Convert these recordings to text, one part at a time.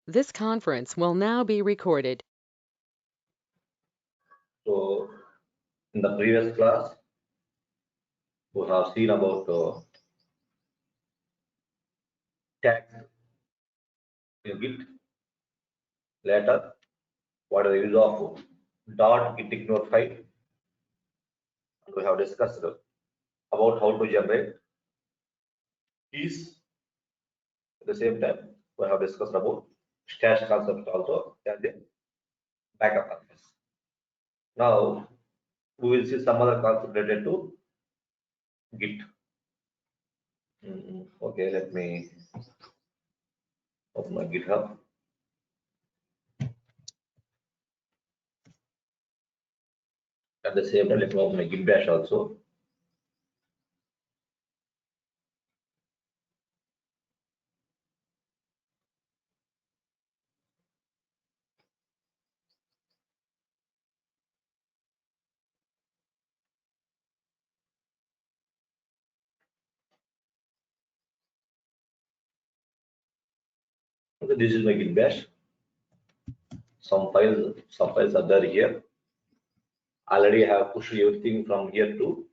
This conference will now be recorded. So, in the previous class, we have seen about tags in Git. Later, what is the use of dot git ignore file? And we have discussed about how to generate keys. At the same time, we have discussed about stash concept also and the backup concept. Now, we will see some other concept related to Git. Okay, let me open my GitHub. At the same time, let me open my Git bash also. Okay, this is my Git bash. Some files are there here. Already I have pushed everything from here to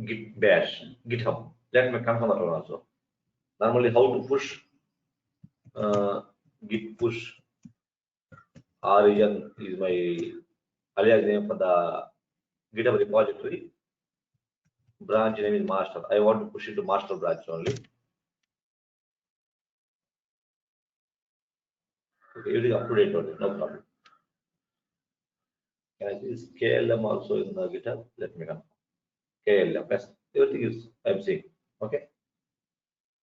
Git bash, GitHub. Let me confirm that one also. Normally, how to push uh, Git push origin is my alias name for the GitHub repository. Branch name is master. I want to push it to master branch only. Okay, it is up to date only, no problem. Can I see KLM also in the GitHub? Let me confirm. KLM, yes, everything is I'm seeing. Okay.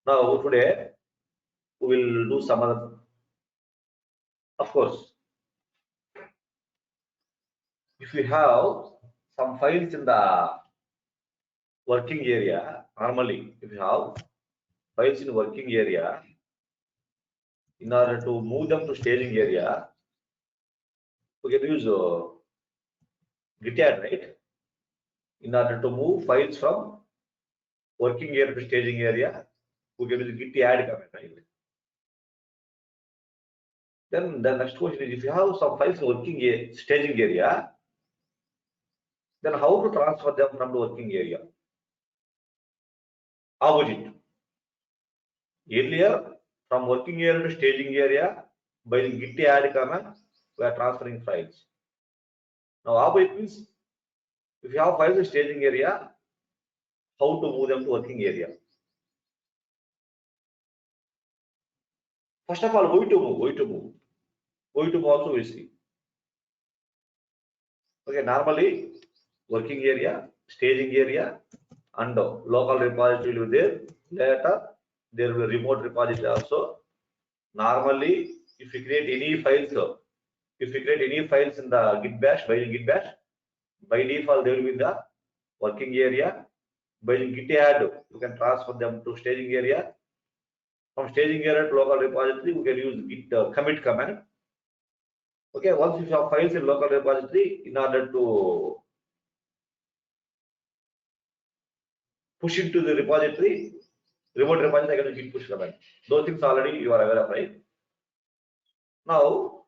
Now today we will do some other. Of course, if you have some files in the working area, normally if you have files in working area, in order to move them to staging area, we can use git add, right? In order to move files from working area to staging area, we can use git add command, right? Then the next question is, if you have some files in working staging area, then how to transfer them from the working area? Opposite. Earlier, from working area to staging area, by the git add command, we are transferring files. Now, opposite means if you have files in staging area, how to move them to working area? First of all, why to move also we see. Okay, normally working area, staging area, and local repository will be there. Later, there will be remote repository also. Normally, if you create any files, in the git bash, by default they will be in the working area. By git add, you can transfer them to staging area. From staging area to local repository, we can use git commit command. Okay, once you have files in local repository, in order to push into the repository, remote repository, I can use git push command. Those things already you are aware of, right? Now,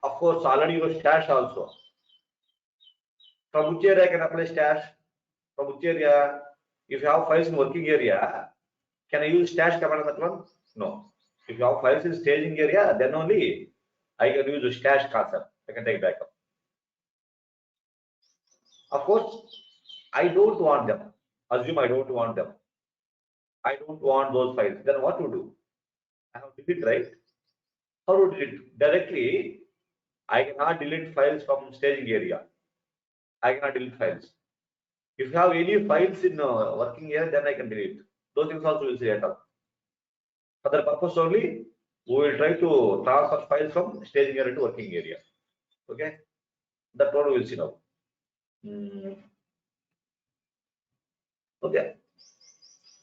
of course, already your stash also. From which area I can apply stash? From which area? If you have files in working area, can I use stash command on that one? No. If you have files in staging area, then only I can use the stash concept. I can take backup. Of course, I don't want them. Assume I don't want them. I don't want those files. Then what to do? I have to delete, right? How to delete? Directly, I cannot delete files from staging area. I cannot delete files. If you have any files in working area, then I can delete. Those things also will see later. For that purpose only, we will try to transfer files from staging area to working area. Okay, that one we will see now. Okay,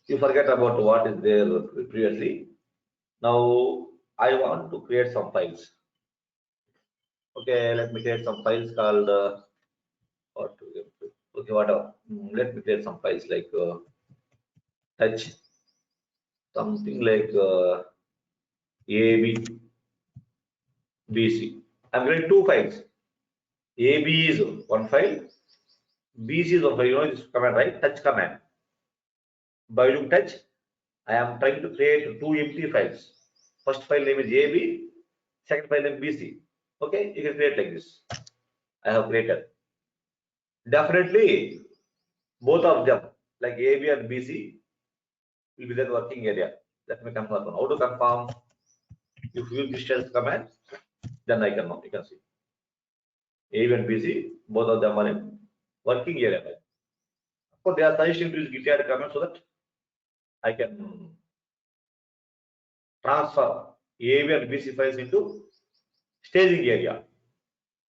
you forget about what is there previously. Now I want to create some files. Okay, let me create some files called okay, whatever. Let me create some files like touch, something like AB, BC. I'm getting two files. AB is one file, BC is one file. You know this command, right? Touch command. By using touch, I am trying to create two empty files. First file name is AB, second file name BC. Okay, you can create like this. I have created. Definitely, both of them, like AB and BC, will be the working area. Let me confirm. How to confirm? If you use this test command, then I can know. You can see AB and BC, both of them are in working area. So they are suggesting to use git add command so that I can transfer AB and BC files into staging area,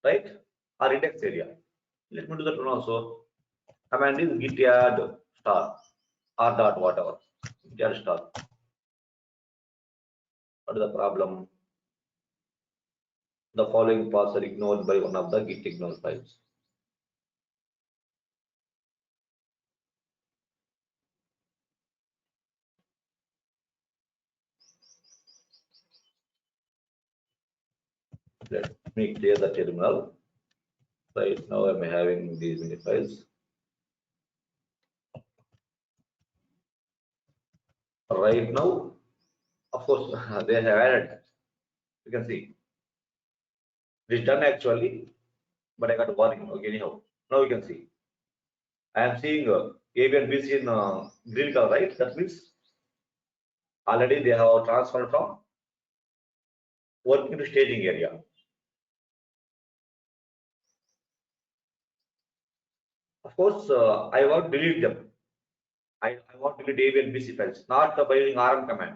right? Or index area. Let me do that one also. Command is git add star or dot whatever. Git add star. What is the problem? The following paths are ignored by one of the git ignore files. Let me clear the terminal. Right now I'm having these many files. Right now, of course, they have added. You can see it is done actually, but I got warning. Okay, anyhow, now you can see I am seeing A, B, and B, C in green color, right? That means already they have transferred from working to staging area. Of course, I want to delete them. I want to delete A, B, and B, C files, not by using RM command.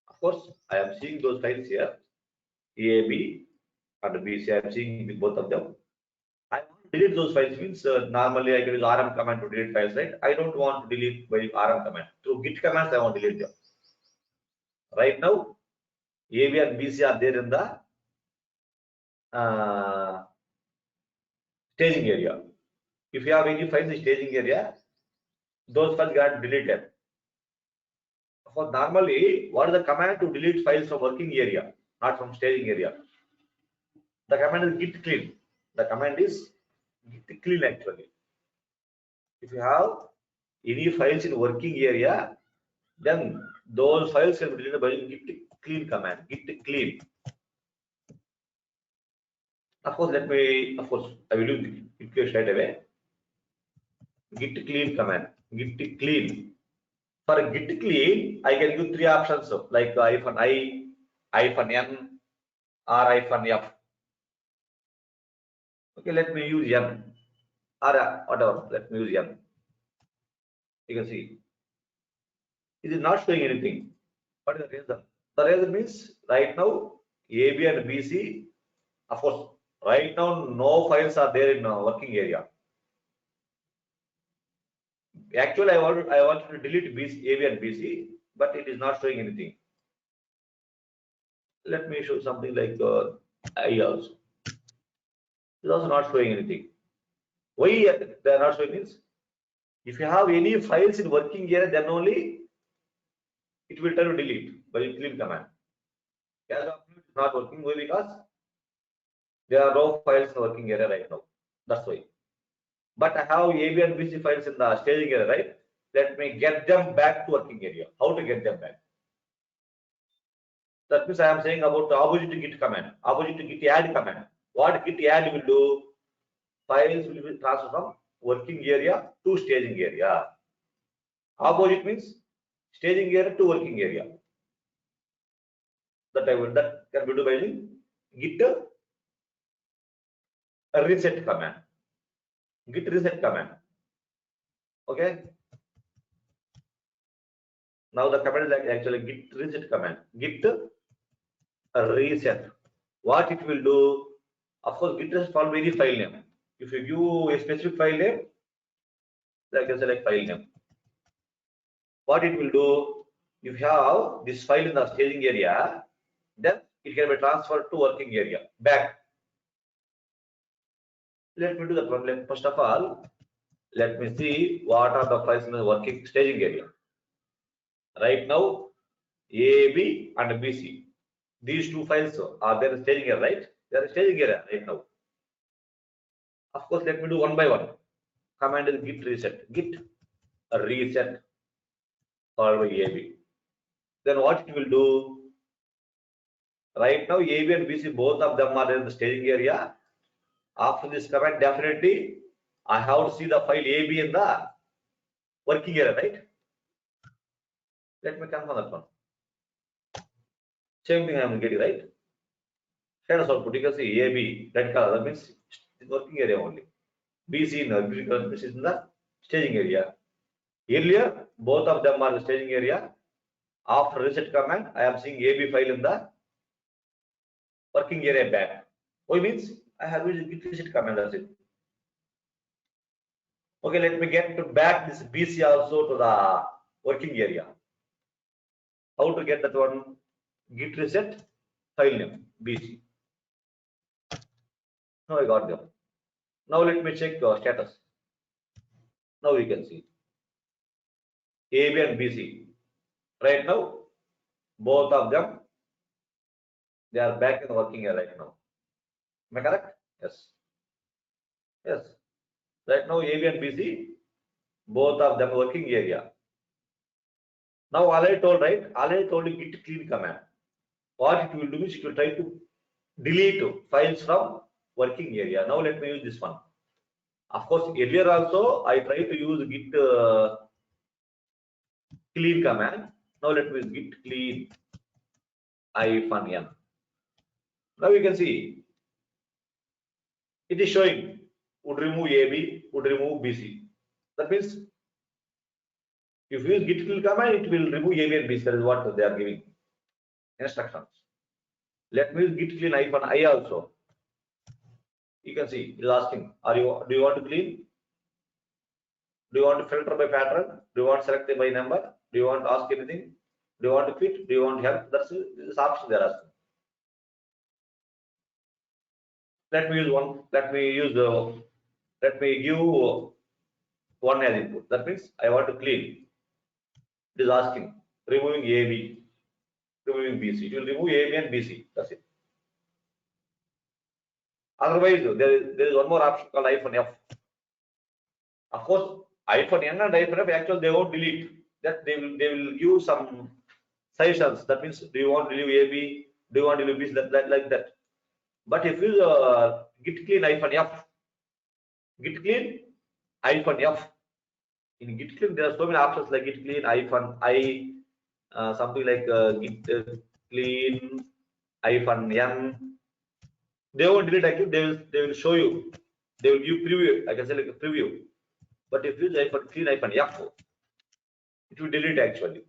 Of course, I am seeing those files here, A, B, and B, C. I am seeing both of them. I want to delete those files means normally I can use RM command to delete files, right? I don't want to delete by RM command. Through git commands, I want to delete them. Right now, A, B, and B, C are there in the staging area. If you have any files in staging area, those files get deleted. For normally, what is the command to delete files from working area, not from staging area? The command is git clean. The command is git clean actually. If you have any files in working area, then those files can be deleted by git clean command. Git clean. Of course, I will use git clean straight away. Git clean command. Git clean. For git clean, I can use three options like -i, -n, or -f. Okay, let me use n or whatever. Let me use n. You can see it is not showing anything. What is the reason? The reason means right now A, B, and B, C. Of course, right now no files are there in working area. Actually, I wanted to delete A, B, and B, C, but it is not showing anything. Let me show something like I also. It is also not showing anything. Why they are not showing means if you have any files in working area, then only it will tell you delete by clean command. As of now, it is not working. Why? Because there are no files in working area right now. That's why. But I have A, B, and B, C files in the staging area, right? Let me get them back to working area. How to get them back? That means I am saying about the opposite to git command, opposite to git add command. What git add will do? Files will be transferred from working area to staging area. Opposite means staging area to working area. That can be done by using git reset command. Git reset command. Okay. Now the command is actually git reset command. Git reset. What it will do? Of course, git reset follow any file name. If you give a specific file name, I can select file name. What it will do? If you have this file in the staging area, then it can be transferred to working area back. Let me do the problem. First of all, let me see what are the files in the working staging area. Right now, A, B, and B, C. These two files are there staging area, right? They are staging area right now. Of course, let me do one by one. Command is git reset. Git reset followed by AB. Then what it will do? Right now, AB and BC, both of them are in the staging area. After this command, definitely I have to see the file AB in the working area, right? Let me confirm that one. Same thing I am getting, right? Status output, you can see AB, red color, that means it's working area only. BC in green color, this is in the staging area. Earlier, both of them are the staging area. After reset command, I am seeing AB file in the working area back. Why means I have used git reset command, that's it. Okay, let me get to back this BC also to the working area. How to get that one? Git reset file name BC. Now I got them. Now let me check status. Now we can see AB and BC. Right now, both of them, they are back in the working area right now. Am I correct? Yes. Yes. Right now, AB and BC, both of them working area. Now, already told, right? Already told you git clean command. What it will do is it will try to delete files from working area. Now, let me use this one. Of course, earlier also, I tried to use git clean command. Now, let me use git clean -n. Now, you can see it is showing would remove AB, would remove BC. That means if you use git clean command, it will remove AB and BC. That is what they are giving instructions. Let me use git clean -i also. You can see it is asking, do you want to clean? Do you want to filter by pattern? Do you want to select by number? Do you want to ask anything? Do you want to quit? Do you want help? That's this option they are asking. Let me use one. Let me give one as input. That means I want to clean. It is asking removing AB, removing BC. It will remove AB and BC. That's it. Otherwise, there is one more option called -f. Of course, -n and -f actually they won't delete. That they will give some suggestions. That means, do you want to delete AB? Do you want to delete BC? Like that. But if you git clean -f, git clean -f. In git clean, there are so many options like git clean -i, something like git clean -n. They won't delete actually. They will show you. They will give preview. I can say like a preview. But if you use clean -f, it will delete actually.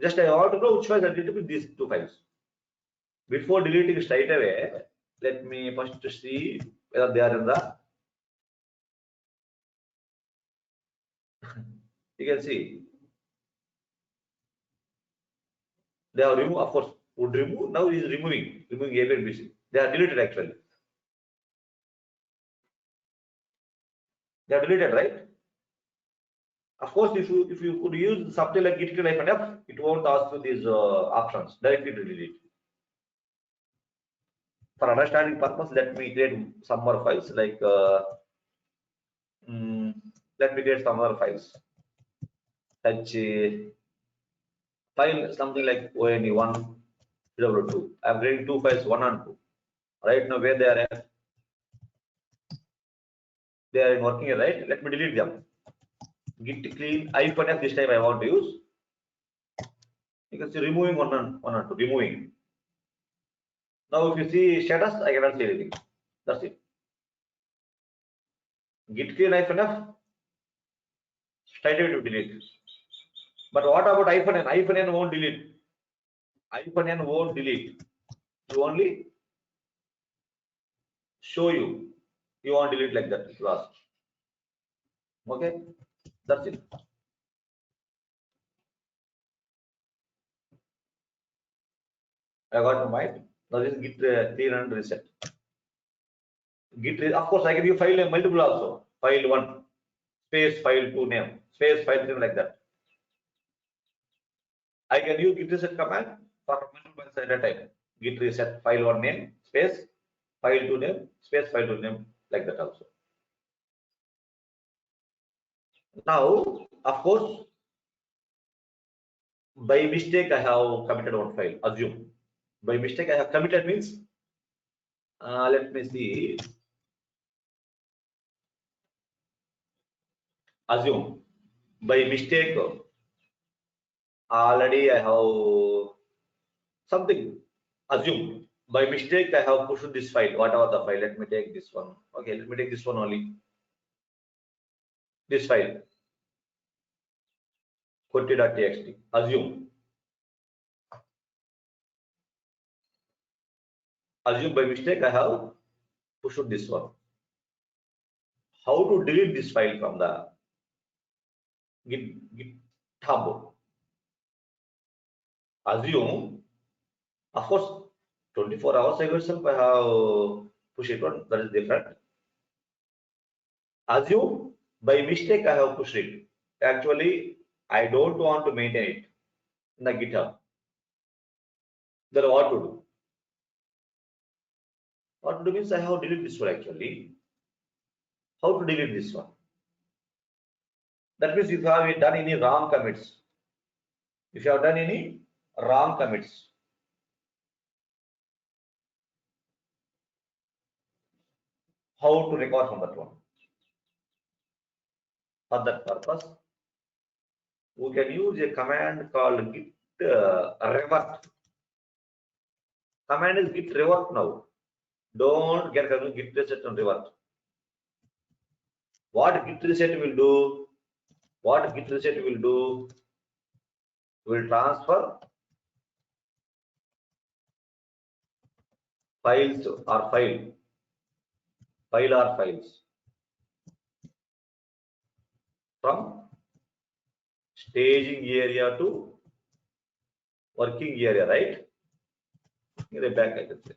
Just I want to know which files are deleted with these two files. Before deleting straight away, let me first see whether they are in the. You can see they have removed. Of course, would remove. Now is removing AB and BC. They are deleted actually. They are deleted, right? Of course, if you could use something like git clean -f, it won't ask you these options. Directly delete. For understanding purpose, let me create some more files like let me create some other files. Such file something like ONE1, CW2. I'm creating two files, 1 and 2. Right now, where they are at, they are in working here, right? Let me delete them. Git clean -f this time I want to use. You can see removing 1 and 2, removing. Now, if you see status, I cannot see anything. That's it. Git clean -f, straight away to delete. But what about -n? -n won't delete. -n won't delete. You only show you. You won't delete like that. Last. Okay, that's it. I got my mind. Now this git clean and reset. Of course, I can use file name multiple also. File 1 space file 2 name space file 3 like that. I can use git reset command for multiple files at a time. Git reset file one name space file two name space file two name, like that also. Now, of course, by mistake I have committed one file. Assume by mistake I have committed means let me see. Assume by mistake already I have something. Assume by mistake I have pushed this file, whatever the file. Let me take this one. Okay, let me take this one only. This file, query.txt. Assume by mistake I have pushed this one. How to delete this file from the GitHub? Assume, of course, 24 hours ago itself I have pushed it on. That is different. Assume by mistake I have pushed it. Actually, I don't want to maintain it in the GitHub. Then what to do? What to do means I have to delete this one actually. How to delete this one? That means if you have done any wrong commits, if you have done any wrong commits, how to recover from that one? For that purpose, we can use a command called git revert. Command is git revert now. Don't get confused git reset and revert. What git reset will do? What git reset will do? Will transfer files or file or files from staging area to working area, right? Here back I can say.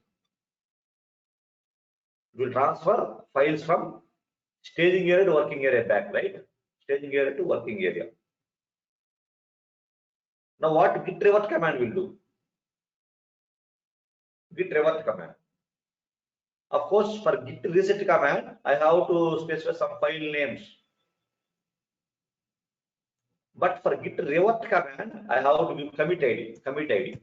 It will transfer files from staging area to working area back, right? Staging area to working area. Now what git revert command will do? Git revert command. Of course, for git reset command, I have to specify some file names. But for git revert command, I have to give commit ID.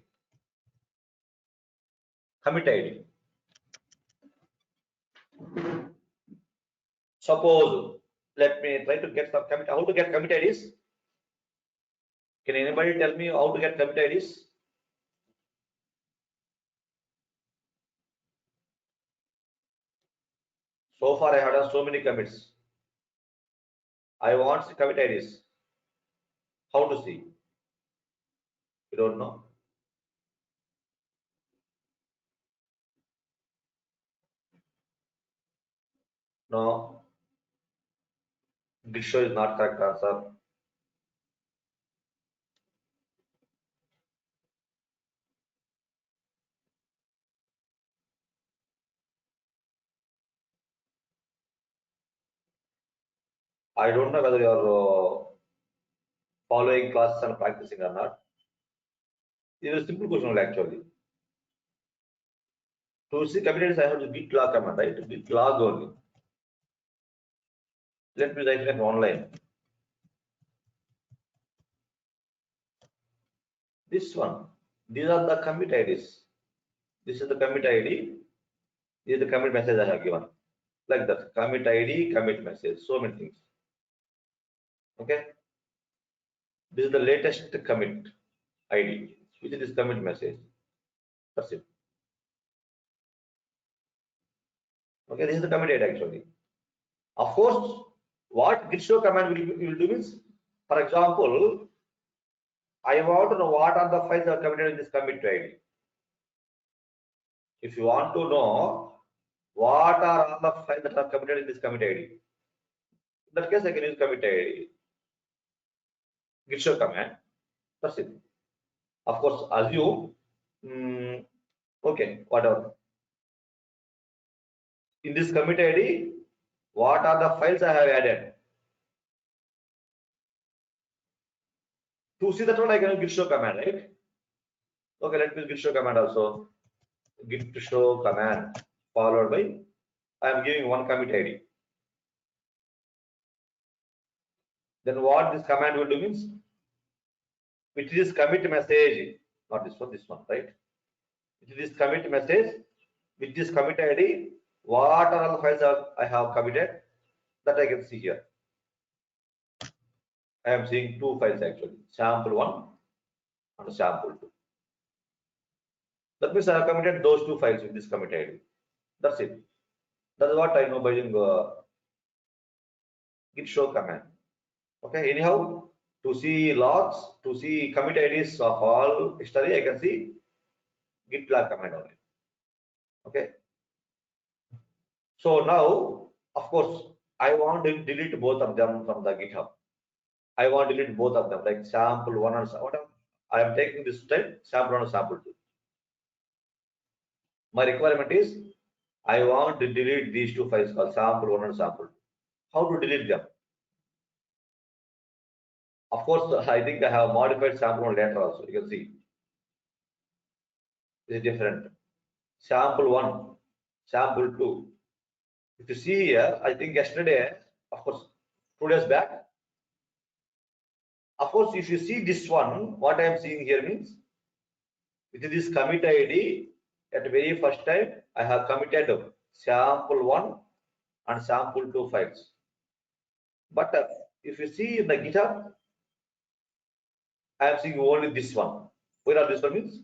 Suppose, let me try to get some commit. How to get commit IDs? Can anybody tell me how to get commit IDs? So far, I have done so many commits. I want commit IDs. How to see? You don't know? No. Git show is not correct answer. I don't know whether you are following classes and practicing or not. It is a simple question only actually. To see commit IDs, I have to git log command, right? Git log only. Let me write it online. This one. These are the commit IDs. This is the commit ID. This is the commit message I have given. Like that. Commit ID, commit message. So many things. Okay. This is the latest commit ID, which is this commit message. That's it. Okay, this is the commit ID actually. Of course, what git show command will do means, for example, I want to know what are the files that are committed in this commit ID. If you want to know what are all the files that are committed in this commit ID, in that case I can use commit ID, git show command. That's it. Of course, assume, okay, whatever. In this commit ID, what are the files I have added? To see that one, I can use git show command, right? Okay, let me git show command also. Git show command followed by I am giving one commit ID. Then what this command will do means, which is commit message, not this one, right? It is commit message, which is commit ID. What are all the files I have committed that I can see here. I am seeing two files actually, sample1 and sample2. That means I have committed those two files with this commit ID. That's it. That's what I know by using git show command. Okay, anyhow, to see logs, to see commit IDs of all history, I can see git log command only. Okay. So now, of course, I want to delete both of them from the GitHub. I want to delete both of them, like sample one and whatever. I am taking this time sample one and sample two. My requirement is I want to delete these two files called sample one and sample two. How to delete them? Of course, I think I have modified sample one later also. You can see this is different. Sample one, sample two. If you see here, I think yesterday, of course, 2 days back. Of course, if you see this one, what I am seeing here means with this commit ID, at the very first time, I have committed sample one and sample two files. But if you see in the GitHub, I am seeing only this one. Where are this one means?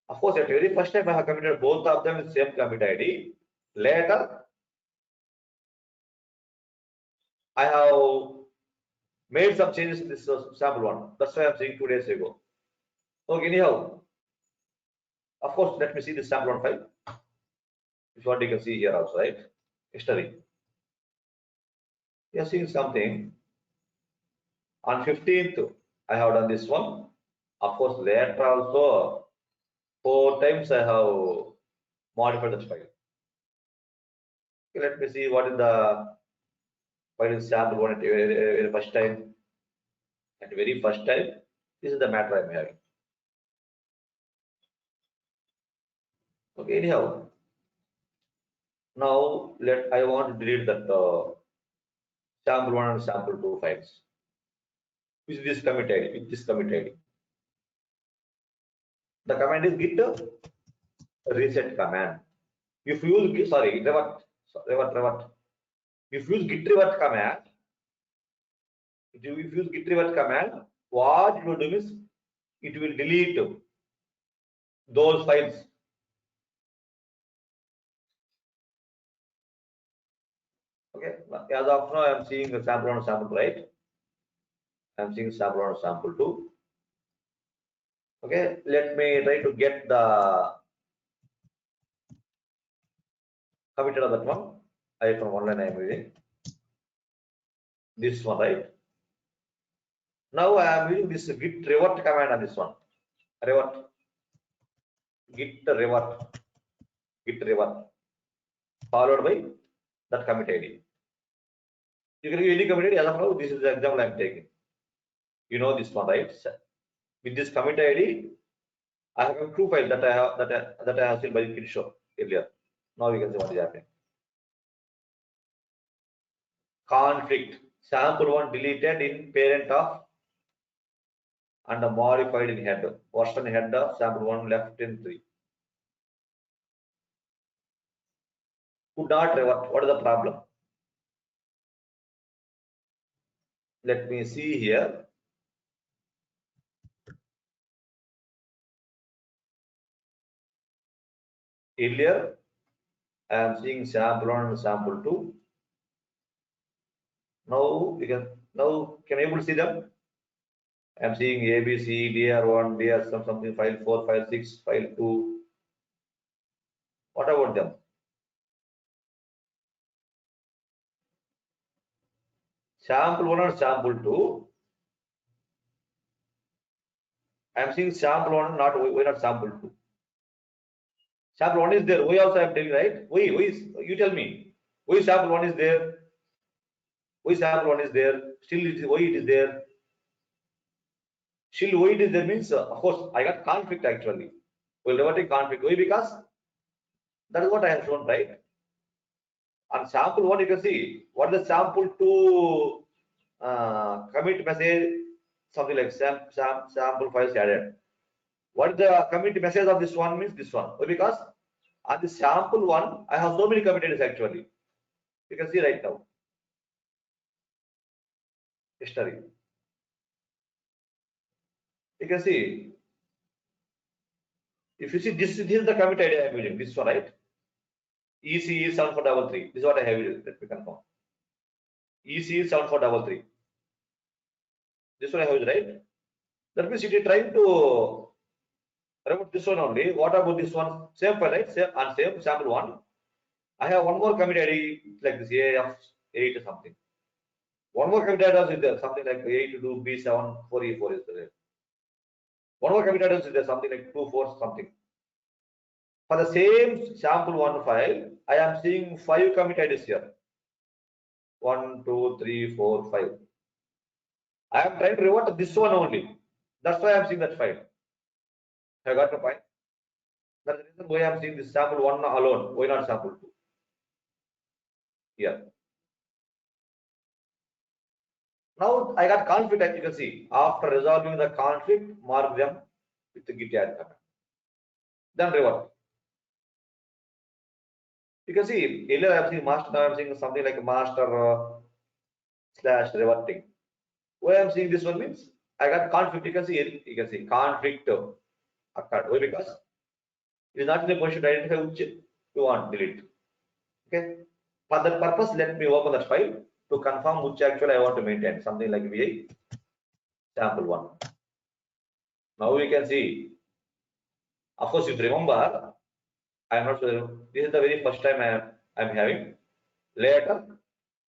Of course, at the very first time, I have committed both of them with same commit ID. Later, I have made some changes in this sample one. That's why I'm saying 2 days ago. Okay, anyhow, of course, let me see this sample one file. If you want, you can see here also, right? History. You are seeing something. On 15th, I have done this one. Of course, later also 4 times I have modified the file. Okay, let me see what is the file is sample one at the very first time. At the very first time, this is the matter I'm having. Okay, anyhow, now I want to delete that sample one and sample two files. With this commit ID, with this commit ID. The command is git reset command. If you use revert. If you use git revert command, what it will do is it will delete those files. Okay, as of now, I am seeing a sample one, sample right. I am seeing sample one, sample two. Okay, let me try to get the committed of that one. I from online I am using this one, right? Now I am using this git revert command on this one. Revert, git revert, followed by that commit ID. You can give any commit ID. As of now, this is the example I am taking. You know this one, right? With this commit ID, I have two files that I have seen by git show earlier. Now you can see what is happening. Conflict. Sample one deleted in parent of and modified in head. Version head of sample one left in 3. Could not revert. What is the problem? Let me see here. Earlier, I am seeing sample one and sample two. Now can you able to see them? I am seeing ABC, DR1, DR something file 4, file 6, file 2. What about them? Sample 1 and sample 2. I am seeing sample 1, why not sample 2? Sample 1 is there. Why also I am telling, right? Why is, you tell me. Why sample 1 is there? Why sample 1 is there? Still, why it is there? Still, why it is there means, of course, I got conflict actually. Well, reverting conflict. Why? Because that is what I have shown, right? On sample one, you can see what is the sample two commit message, something like sample files added. What is the commit message of this one means this one? Why? Because on the sample one, I have so many committed actually. You can see right now history. You can see if you see this is the commit ID I am using. This one, right? EC is 7433. This is what I have used. Let me confirm. EC is 7433. This one I have used, right? That means it is trying to remove this one only. What about this one? Same file, right? Same and same sample one. I have one more commit ID like this AF8 or something. One more commit ID is there, something like A to do B7 4E4 is there. One more commit ID is there, something like 24 something. For the same sample one file, I am seeing 5 commit IDs here. 1, 2, 3, 4, 5. I am trying to revert this one only. That's why I am seeing that file. I got the point. That's the reason why I am seeing this sample one alone. Why not sample two? Here. Now I got conflict, as you can see. After resolving the conflict, mark them with the git add command. Then revert. You can see earlier I am seeing master, now I am seeing something like a master slash reverting. Why I am seeing this one means I got conflict. You can see conflict occurred. Why? Because it is not in a position to identify which you want delete. Okay. For that purpose, let me open that file to confirm which actually I want to maintain. Something like VI sample one. Now we can see. Of course, if you remember, I am not sure. This is the very first time I am having. Later,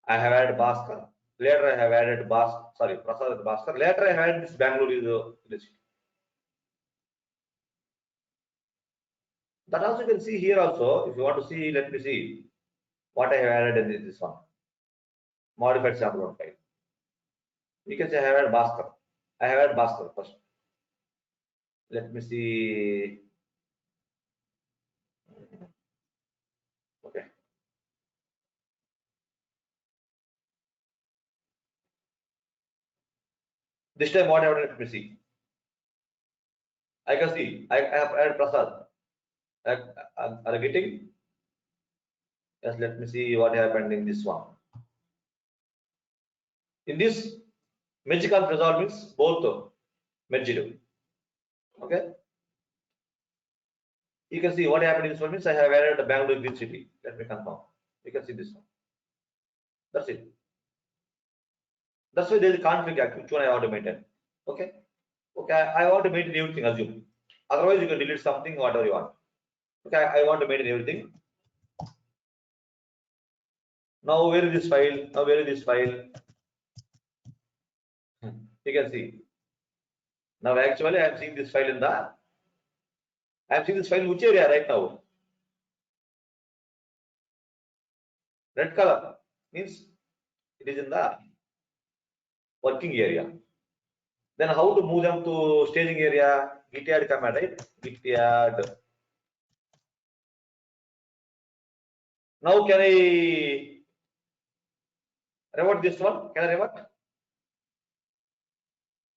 I have added Bhaskar. Later, I have added Prasad and Bhaskar. Later, I have added this Bangalore is list. That also you can see here also. If you want to see, let me see what I have added in this one. Modified sample one file. You can say I have added Bhaskar. I have added Bhaskar first. Let me see. Okay. This time what I have, let me see. I can see I have added Prasad. Are you getting? Yes, let me see what happened in this one. In this magical resolve means both merged. Okay. You can see what happened in this one means I have added the Bangalore Green City. Let me confirm. You can see this one. That's it. That's why there is a conflict act, which one I want to maintain. Okay. Okay, I want to maintain everything, assume. Otherwise, you can delete something, whatever you want. Okay, I want to maintain everything. Now, where is this file? Now, where is this file? You can see. Now, actually, I am seeing this file in the. I am seeing this file in which area right now? Red color means it is in the working area. Then how to move them to staging area? Git add command, right? Git add. Now can I revert this one? Can I revert?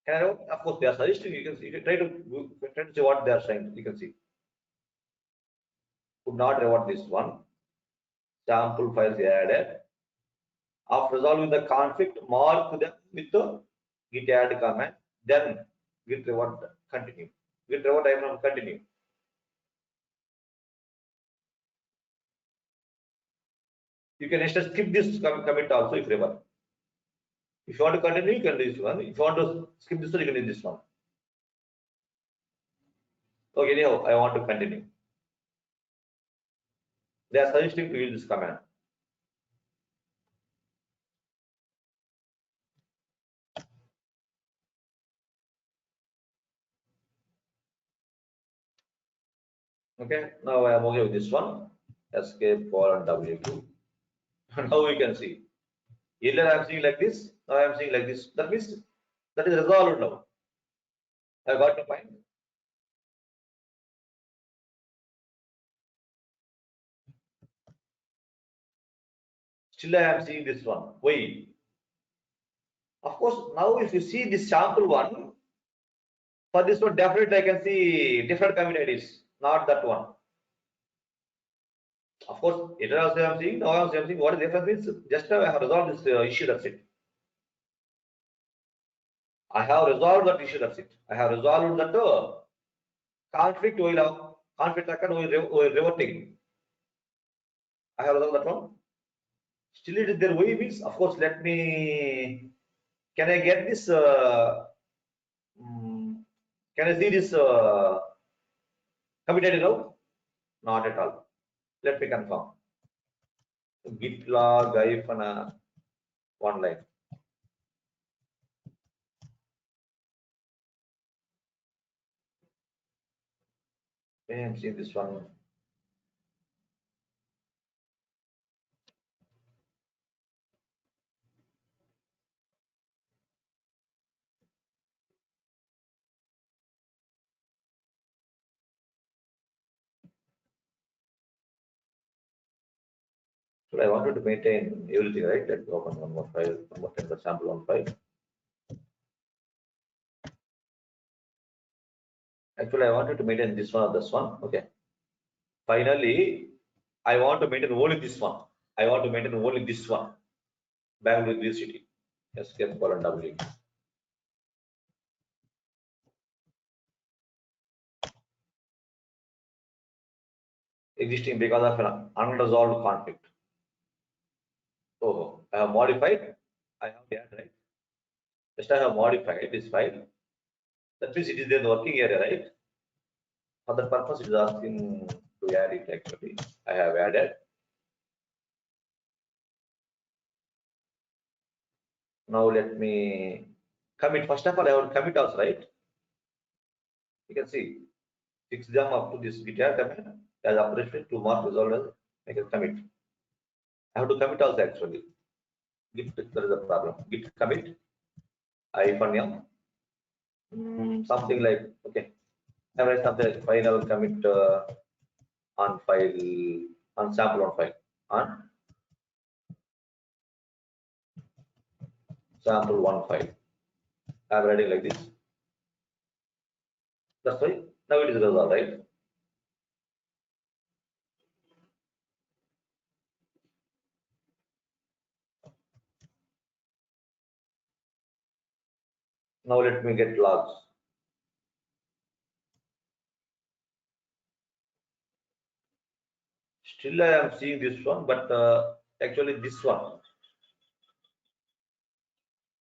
Can I revert? Of course, they are suggesting. You can try to see what they are saying. You can see. Could not revert this one. Sample files added. After resolving the conflict, mark them with the git add command. Then git revert continue. Git revert I am continue. You can just skip this commit also if revert. If you want to continue, you can do this one. If you want to skip this one, you can do this one. Okay, anyhow, I want to continue. They are suggesting to use this command. Okay, now I am okay with this one. Escape colon W2. Now we can see. Earlier I am seeing like this. Now I am seeing like this. That means that is resolved now. I got the point. Still I am seeing this one. Why? Of course, now if you see this sample one, for this one definitely I can see different commit IDs, not that one. Of course, it also I am seeing, now I am seeing what is the difference is just I have resolved this issue, that's it. I have resolved that issue, that's it. I have resolved that conflict will have conflict occur while reverting. I have resolved that one. Still it is there. Why means, of course, let me, can I get this, can I see this committed now? Not at all. Let me confirm. Git log hyphen one line. I am seeing this one. So I wanted to maintain everything, right? Let's open one more file, one more time, the sample one file. Actually, I wanted to maintain this one or this one. Okay. Finally, I want to maintain only this one. I want to maintain only this one. Bangalore Green City. Escape colon W. Existing because of an unresolved conflict. So I have modified. I have the add, right? Just I have modified this file. That means it is in the working area, right? For that purpose, it is asking to add it actually. I have added. Now let me commit. First of all, I will commit also, right? You can see 6 them up to this git commit as operation to mark resolved as I can commit. I have to commit also actually. Git, there is a problem. Git commit hyphen m something like okay. I write something like final commit on file on sample on file on sample one file. I'm writing like this. That's why now it is resolved, right? Now let me get logs. Still I am seeing this one, but actually this one.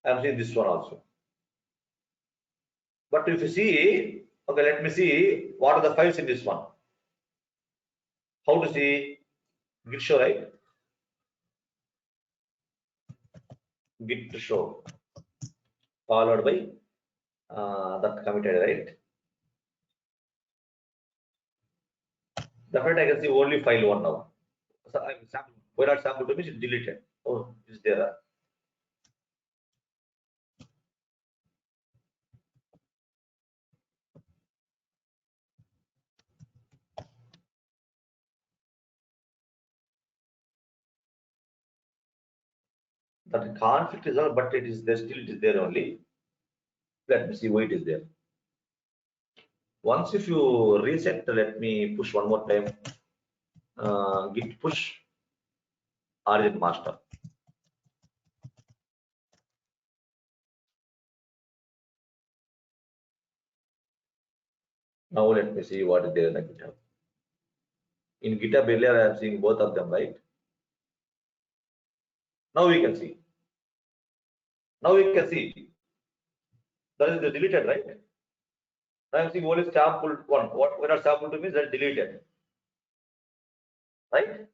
I am seeing this one also. But if you see, okay, let me see what are the files in this one. How to see git show, right? Git show followed by that committed, right? Definitely I can see only file one now. So I sample. Why not sample to me? It's deleted. Oh, is there? That conflict is all, but it is there still. It is there only. Let me see why it is there. Once if you reset, let me push one more time. Git push origin master. Now let me see what is there in the GitHub. In GitHub earlier I am seeing both of them, right? Now we can see. Now we can see. That is the deleted, right? I am seeing only sample one. What are sample to me? That is deleted, right?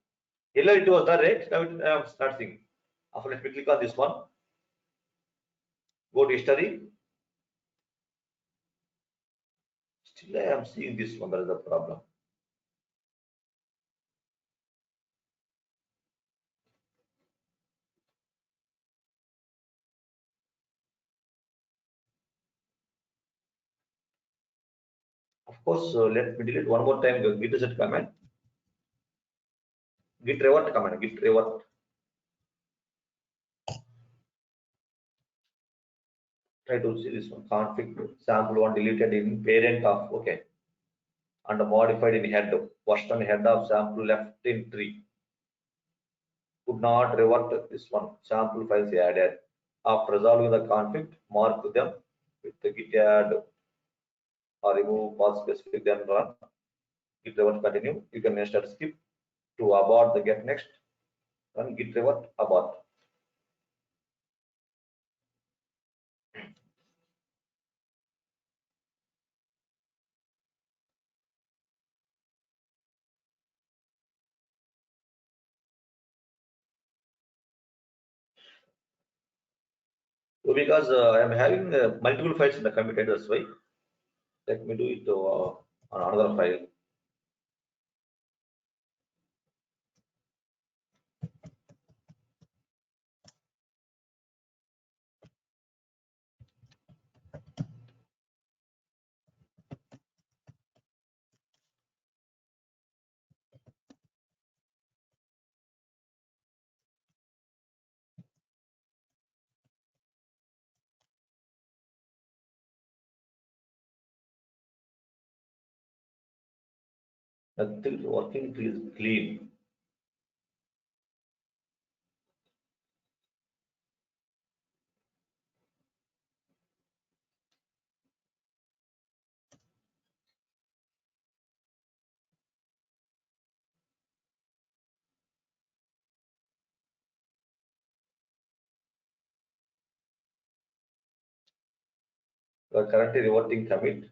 Earlier it was there, right? Now I am start seeing. After let me click on this one. Go to history. Still I am seeing this one. That is the problem. course, let me delete one more time the git reset command, git revert command, git revert. Try to see this one, config sample one deleted in parent of, okay, and modified in head, version head of sample left in tree. Could not revert this one, sample files added. After resolving the conflict, mark them with the git add or remove path specific, then run. Git revert continue. You can start skip to abort the get next. Run git revert abort. So because I am having multiple files in the committed, that's why. Let me do it on another file. Nothing is working, please clean. We are currently reverting commit.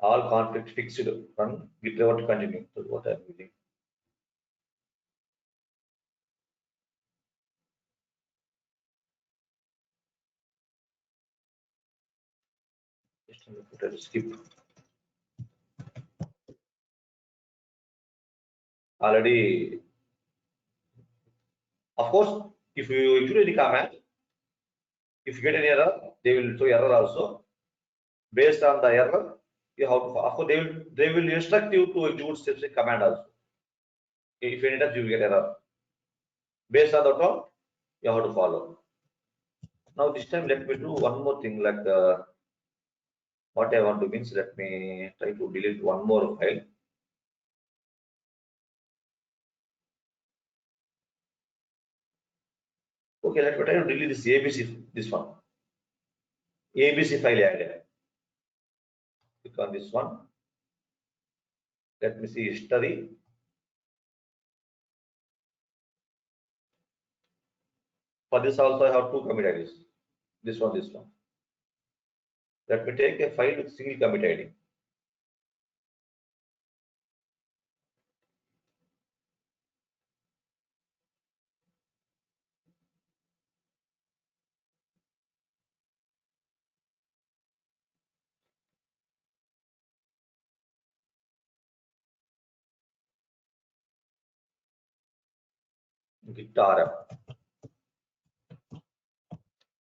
All conflict fixed. Run git revert continue. That's what I am using. Just put a skip. Already, of course, if you include any command, if you get an error, they will show error also. Based on the error, you have to, of course, they will instruct you to execute specific command also. If any time you get error, based on that one, you have to follow. Now this time, let me do one more thing. Like what I want to means, let me try to delete one more file. Okay, let me try to delete this ABC. This one, ABC file added. Click on this one. Let me see history. For this also, I have two commit IDs. This one, this one. Let me take a file with single commit ID. Git rm.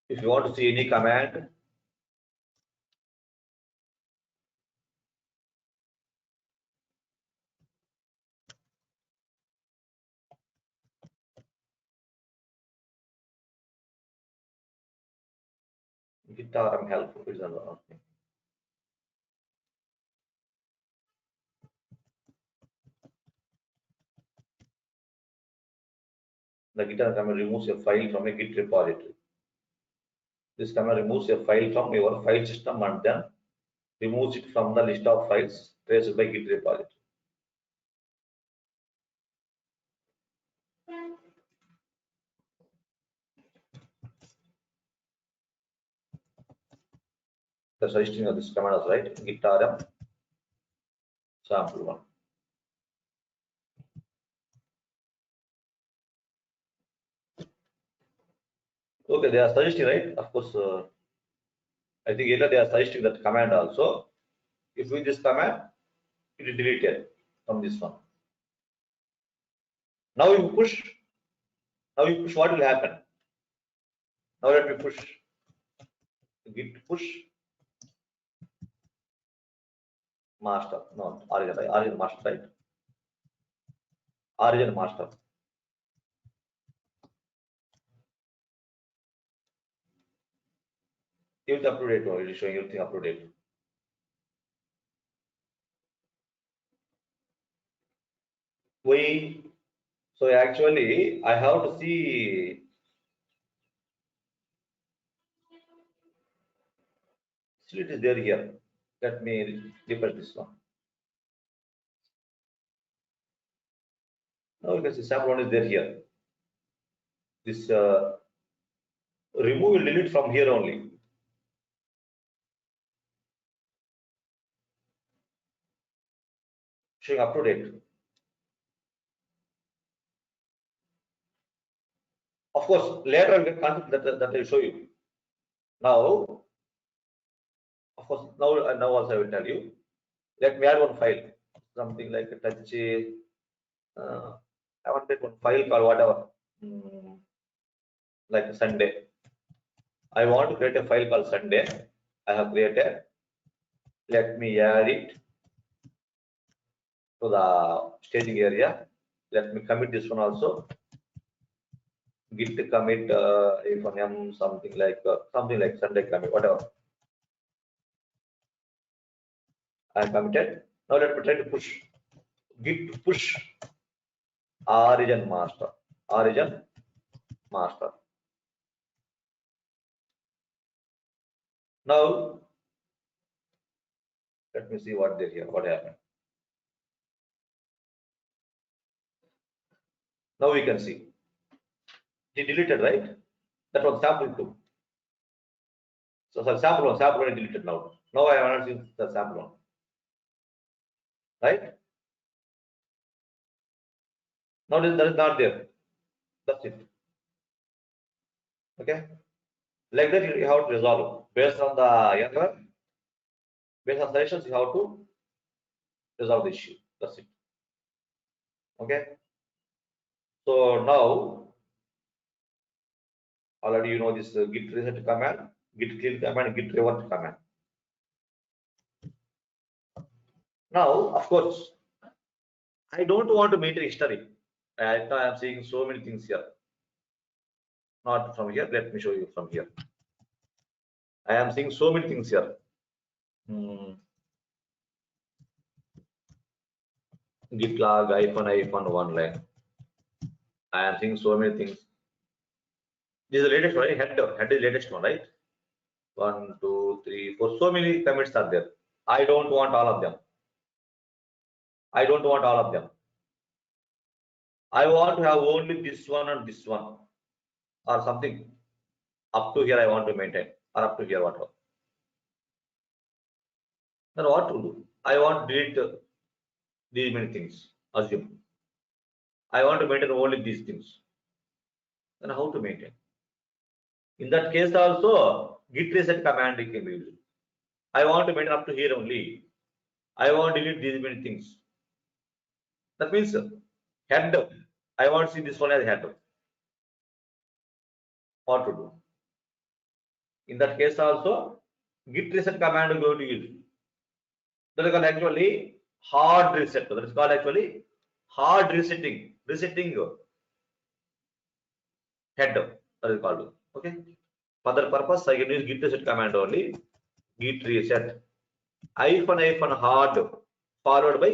If you want to see any command, git rm help is another thing. The git rm command removes a file from a git repository. This command removes a file from your file system and then removes it from the list of files traced by git repository. The suggestion of this command is right. Git rm sample one. Okay, they are suggesting, right? Of course, I think either they are suggesting that command also. If with this command, it is deleted from this one. Now you push. Now you push. What will happen? Now let me push. Git push. master, no, origin, right? Origin master, right? Origin master. Everything up to date, no, it is showing everything up to date. We, so actually, I have to see. Still, it is there here. Let me refresh this one. Now you can see sample one is there here. This remove will delete from here only. Showing up to date. Of course, later I will get conflict that I will show you. Now, of course, now also I will tell you. Let me add one file, something like a touch. I want to take one file called whatever, like Sunday. I want to create a file called Sunday. I have created. Let me add it to the staging area. Let me commit this one also. Git commit if something like Sunday commit, whatever. I committed. Now let me try to push. Git push origin master. Origin master. Now let me see what they here. What happened? Now we can see. He deleted, right? That was sample 2. So sorry, sample one is deleted now. Now I am announcing the sample one. Right? Now that is not there. That's it. Okay. Like that you have to resolve. Based on the error, based on suggestions, you have to resolve the issue. That's it. Okay. So now already you know this git reset command, git clean command, git revert command. Now, of course, I don't want to maintain history. I am seeing so many things here. Not from here. Let me show you from here. I am seeing so many things here. Git log -1 line. I am seeing so many things. This is the latest one, right? Head is the latest one, right? 1, 2, 3, 4. So many commits are there. I don't want all of them. I don't want all of them. I want to have only this one and this one, or something. Up to here I want to maintain, or up to here whatever. Then what to do? I want to delete these many things. Assume. I want to maintain only these things. Then how to maintain? In that case also, git reset command can be used. I want to maintain up to here only. I want to delete these many things. That means head. I want to see this one as head. What to do? In that case also, git reset command is going to use. That is called actually hard reset. That is called actually hard resetting. Resetting head. That is called. Okay. For that purpose, I can use git reset command only. Git reset -" hard followed by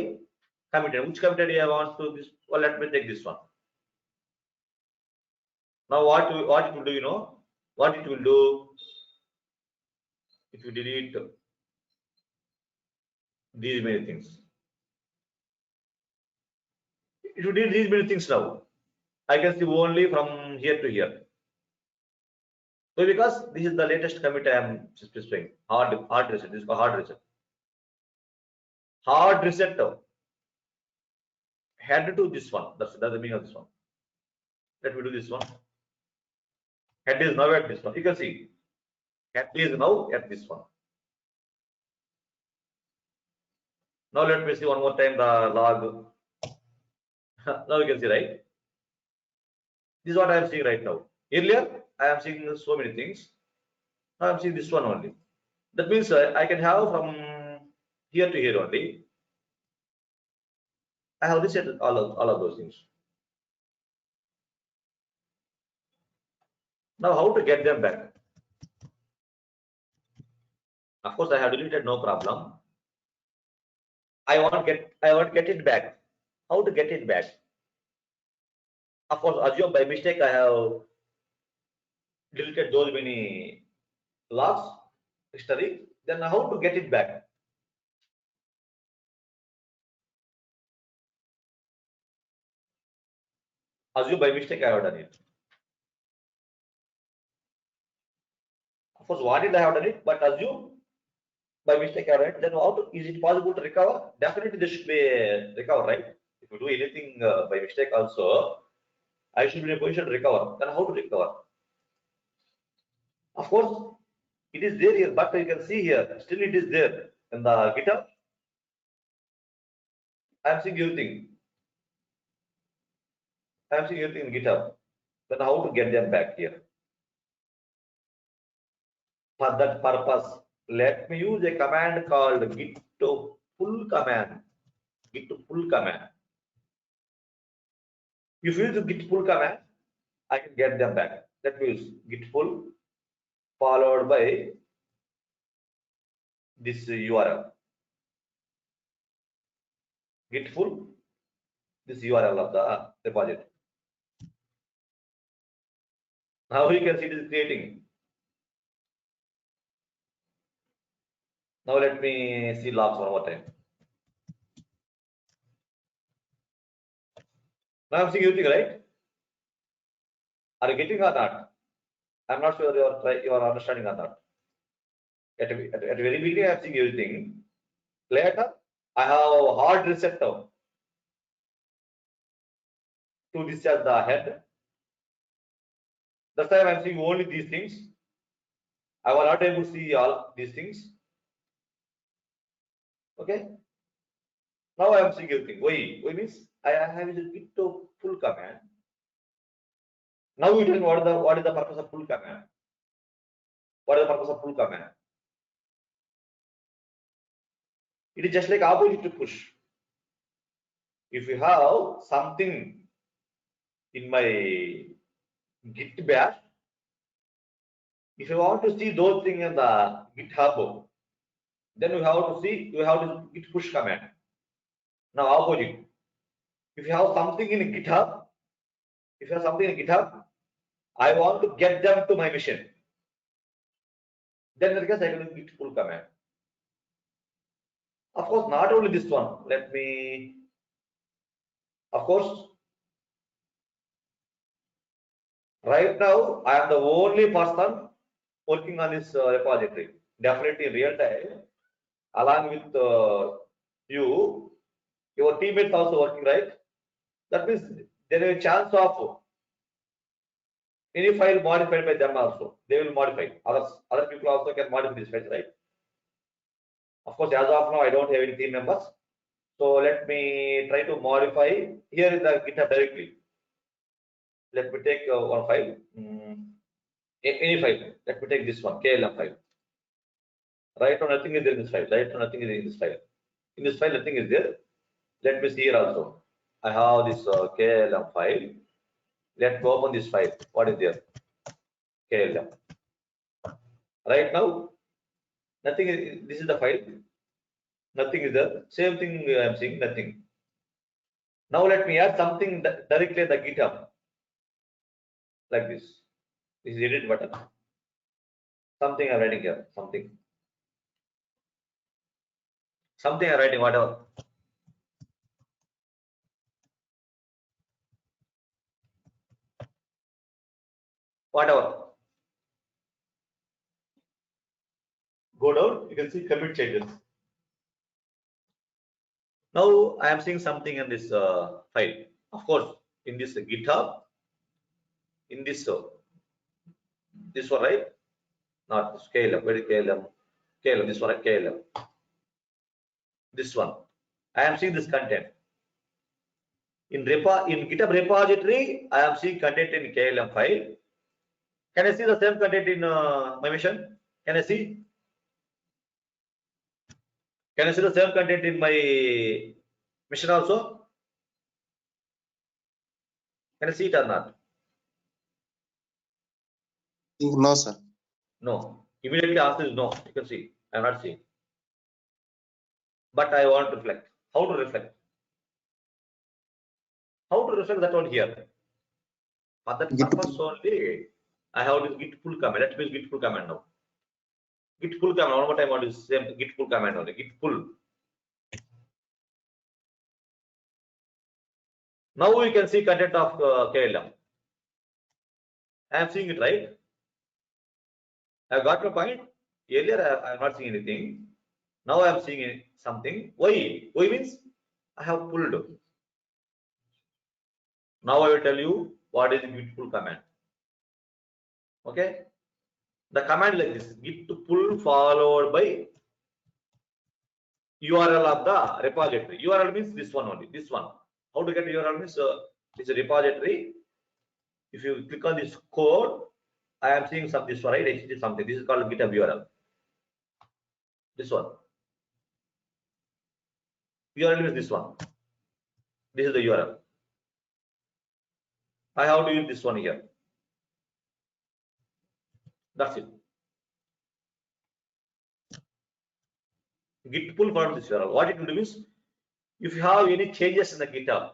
committed. Which committed I want to this? Well, let me take this one. Now what it will do? You know what it will do? It will delete these many things. It will delete these many things now. I can see only from here to here. So because this is the latest commit I am specifying, hard reset. This is called hard reset. Hard reset head to this one. That's the meaning of this one. Let me do this one. Head is now at this one. You can see head is now at this one. Now let me see one more time the log. Now you can see, right? This is what I am seeing right now. Earlier I am seeing so many things. Now I am seeing this one only. That means I can have from here to here only. I have reset all of those things. Now how to get them back? Of course, I have deleted, no problem. I want get it back. How to get it back? Of course, assume by mistake I have deleted those many logs history. Then how to get it back? Assume by mistake I have done it. Of course, what did I have done it? But assume by mistake I have done it. Then how to, is it possible to recover? Definitely there should be a recover, right? If you do anything by mistake also, I should be in a position to recover. Then how to recover? Of course, it is there here, but you can see here, still it is there in the GitHub. I am seeing everything. I am seeing everything in GitHub. Then how to get them back here? For that purpose, let me use a command called git to pull command. Git to pull command. If you use the git pull command, I can get them back. Let me use git pull followed by this URL. Git pull this URL of the repository. Now you can see it is creating. Now let me see logs one more time. Now I'm seeing everything, right? Are you getting or not? I'm not sure you are understanding or not. At the very beginning, I'm seeing everything. Later, I have hard reset to discharge the head. That's time I'm seeing only these things. I was not able to see all these things. Okay. Now I am seeing everything. Why? Why means I have a bit of full command. Now you tell me what is the purpose of full command? What is the purpose of full command? It is just like opposite to push. If you have something in my Git bash, if you want to see those things in the GitHub, then you have to git push command. Now opposite. If you have something in GitHub, I want to get them to my machine. Then in that case, I can git pull command. Of course, not only this one. Of course, right now I am the only person working on this repository. Definitely in real time, along with you, your teammates also working, right? That means there is a chance of any file modified by them also. They will modify. Other people also can modify this file, right? Of course, as of now, I don't have any team members. So let me try to modify here in the GitHub directly. Let me take one file, any file. Let me take this one, KLM file. Right now, nothing is there in this file. Right now, nothing is in this file. In this file, nothing is there. Let me see here also. I have this KLM file. Let me open this file. What is there? KLM. Right now, nothing is. This is the file. Nothing is there. Same thing I am seeing. Nothing. Now let me add something directly in the GitHub. Like this. This is edit button. Something I'm writing here. Something I'm writing. Whatever. Whatever. Go down. You can see commit changes. Now I am seeing something in this file. Of course, in this GitHub, in this this one, right? Not scale up. Where is KLM? KLM. This one, right? KLM. This one. I am seeing this content. In GitHub repository, I am seeing content in KLM file. Can I see the same content in my mission? Can I see? Can I see the same content in my mission also? Can I see it or not? No, sir. No. Immediately answer is no. You can see. I am not seeing. But I want to reflect. How to reflect? How to reflect that one here? For that Git purpose only, I have this git pull command. Let me use git pull command now. Git pull command. One more time, I want to use same git pull command only. Git pull. Now we can see content of KLM. I am seeing it right. I have got my point. Earlier I am not seeing anything. Now I am seeing something. Why? Why means I have pulled. Now I will tell you what is the git pull command. Okay. The command like this: git pull followed by URL of the repository. URL means this one only. This one. How to get URL means it's a repository. If you click on this code, I am seeing some this one, right? HTTP something. This is called GitHub URL. This one. URL is this one. This is the URL. I have to use this one here. That's it. Git pull from this URL. What it will do is, if you have any changes in the GitHub,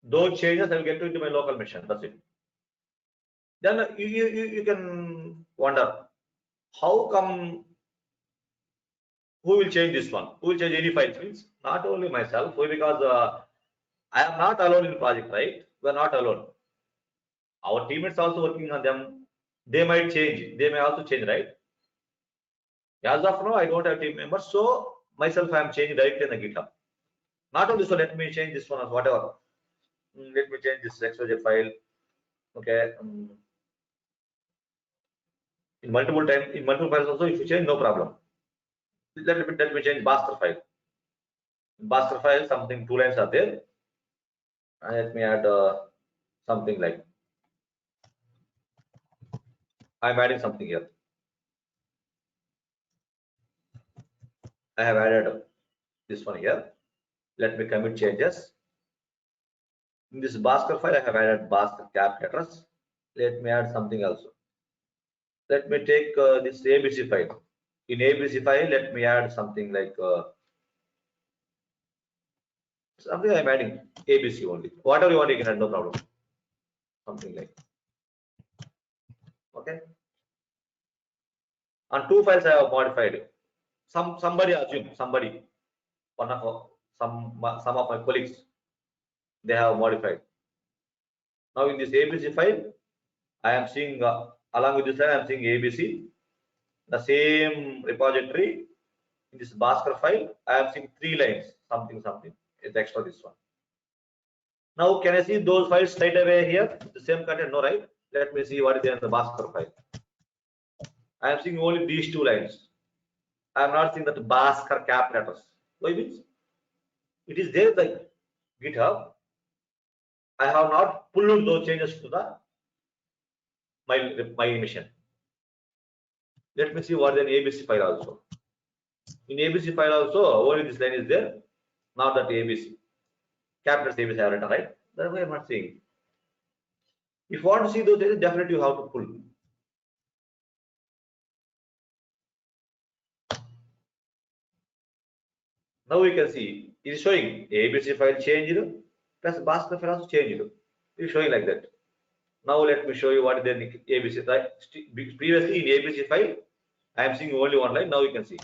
those changes I will get into my local machine. That's it. Then you can wonder, how come, who will change this one? Who will change any files? Means not only myself, why? Because I am not alone in project, right? We are not alone. Our teammates also working on them. They might change. They may also change, right? As of now, I don't have team members, so myself I am changing directly in the GitHub. Not only so, let me change this one or whatever. Let me change this XYZ file. Okay. In multiple files also, if you change, no problem. Let me change Bhaskar file. In Bhaskar file, something 2 lines are there. And let me add something like, I'm adding something here. I have added this one here. Let me commit changes. In this Bhaskar file, I have added Bhaskar cap address. Let me add something else. Let me take this ABC file. In ABC file, let me add something like something I'm adding ABC only. Whatever you want, you can add, no problem. Something like, okay. On 2 files, I have modified. Somebody assume somebody, one of some of my colleagues, they have modified. Now in this ABC file, I am seeing along with this line, I am seeing ABC, the same repository. In this Bhaskar file, I am seeing 3 lines, something. It's extra this one. Now, can I see those files straight away here? The same content, no, right? Let me see what is there in the Bhaskar file. I am seeing only these 2 lines. I am not seeing that Bhaskar cap letters. Why means it is there the GitHub. I have not pulled those changes to the my mission. Let me see what is an ABC file also. In ABC file also, only this line is there, not that ABC. Capitals ABC I have written, right? That's why I'm not seeing. If you want to see those changes, definitely you have to pull. Now we can see it is showing ABC file changed plus Bhaskar file also changed. It is showing like that. Now let me show you what is the ABC. Right? Previously in ABC file, I am seeing only one line. Now you can see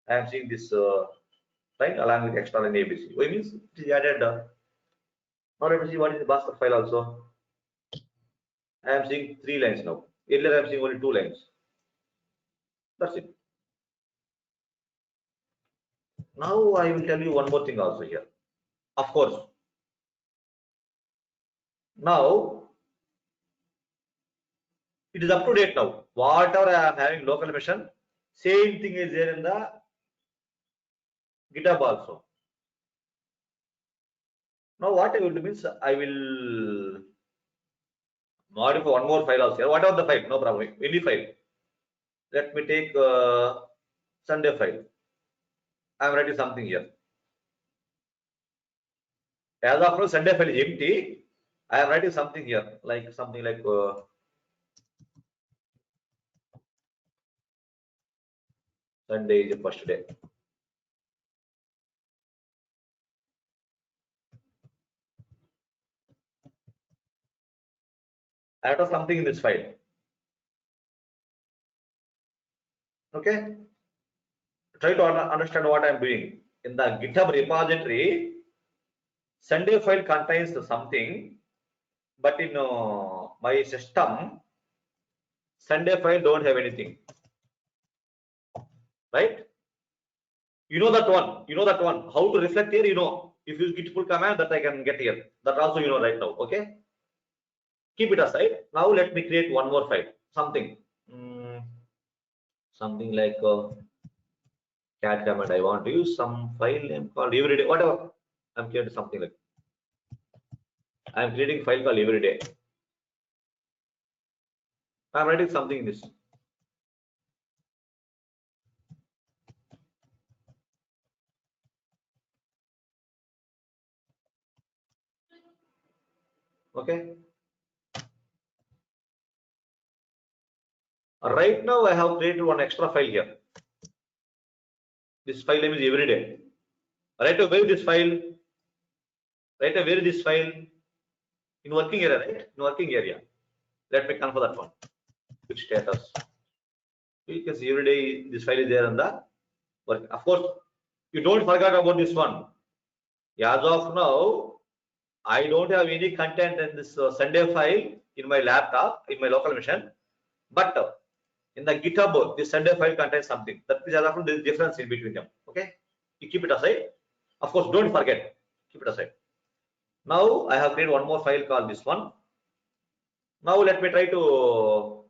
I am seeing this line along with extra line ABC. Why means it is added. Now let me see what is the Bhaskar file also. I am seeing 3 lines now. Earlier I am seeing only 2 lines. That's it. Now I will tell you one more thing also here. Of course. Now it is up to date now. Whatever I am having local mission, same thing is there in the GitHub also. Now what I will do means I will modify one more file also here. Whatever the file, no problem. Any file. Let me take Sunday file. I am writing something here. As of now, Sunday file is empty. I am writing something here, like something like Sunday is the first day. I have something in this file. Okay. Try to understand what I am doing. In the GitHub repository, Sunday file contains something, but in my system, Sunday file don't have anything. Right? You know that one. You know that one. How to reflect here, you know. If you use git pull command, that I can get here. That also you know right now. Okay. Keep it aside. Now let me create one more file. Something. Something like cat command. I want to use some file name called everyday. Whatever. I'm creating something like. I'm creating file called everyday. I'm writing something in this. Okay. Right now I have created one extra file here. This file name is everyday. Right away, where this file? Right away, where this file? In working area, right? In working area. Let me confirm that one. Which status? Because every day this file is there in the work. Of course, you don't forget about this one. As of now, I don't have any content in this Sunday file in my laptop, in my local machine. But in the GitHub, this Sunday file contains something. That is as of now, there is difference in between them. Okay, you keep it aside. Of course, don't forget. Keep it aside. Now I have created one more file called this one. Now let me try to.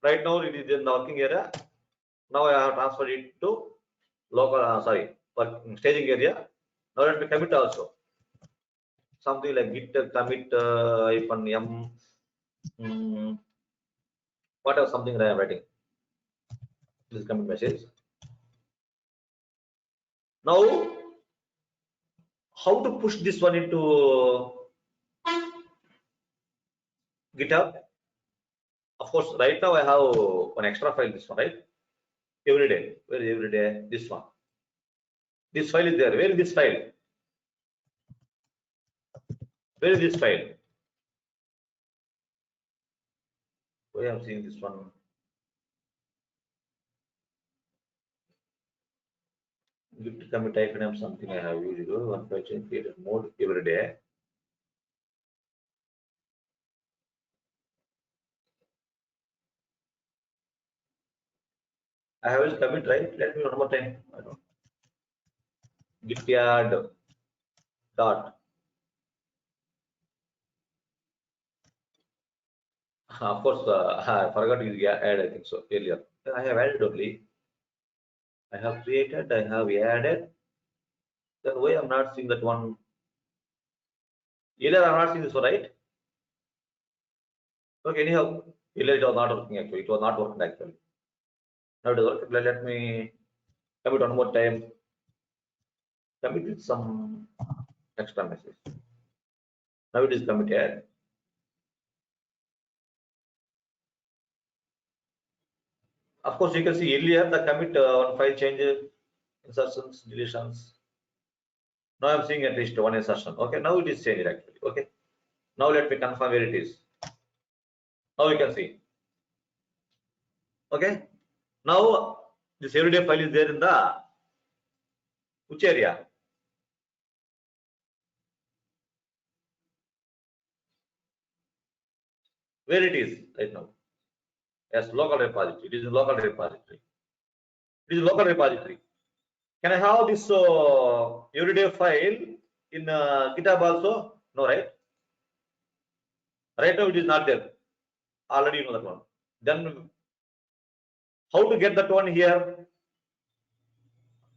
Right now it is in the working area. Now I have transferred it to local, staging area. Now let me commit also. Something like git commit hyphen m. Whatever something that I am writing. This commit message. Now, how to push this one into GitHub? Of course, right now I have one extra file. This one, right? Every day. Where is every day? This one. This file is there. Where is this file? Where is this file? Why I am seeing this one? Git commit type name something I have used. One file change created mode every day. I have used commit, right? Let me one more time. I don't. Git add dot. Of course, I forgot to use add. I think so earlier. I have added only. I have created. I have added. Then why I'm not seeing that one? Either I'm not seeing this one, right? Okay. Anyhow, earlier it was not working actually. It was not working actually. Now it is working. Let me commit one more time. Commit with some extra message. Now it is committed. Of course, you can see earlier the commit one file changes, insertions, deletions. Now I'm seeing at least one insertion. Okay, now it is changed actually. Okay, now let me confirm where it is. Now you can see. Okay, now this everyday file is there in the which area? Where it is right now? Yes, local repository. It is in local repository. It is local repository. Can I have this everyday file in GitHub also? No, right? Right now it is not there. Already you know that one. Then how to get that one here?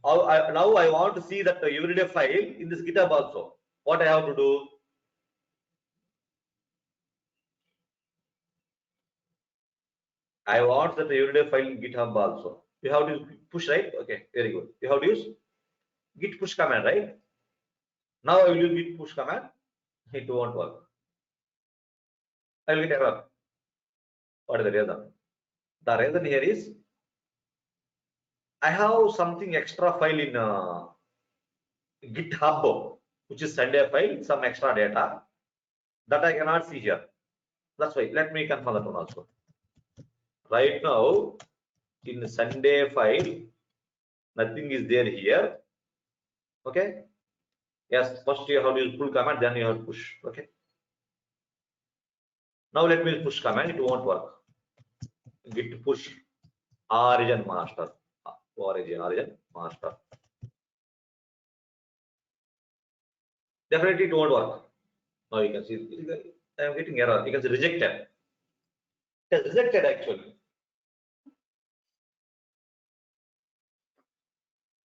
Now I want to see that everyday file in this GitHub also. What I have to do? I want that everyday file in GitHub also. You have to push, right? Okay, very good. You have to use git push command, right? Now I will use git push command. It won't work. I will get error. What is the reason? The reason here is I have something extra file in GitHub, which is Sunday file, some extra data that I cannot see here. That's why. Let me confirm that one also. Right now, in Sunday file, nothing is there here. Okay. Yes, first you have to use pull command, then you have to push. Okay. Now let me push command. It won't work. Git push origin master. Origin master. Definitely it won't work. Now you can see I am getting error. You can see rejected. It is rejected actually.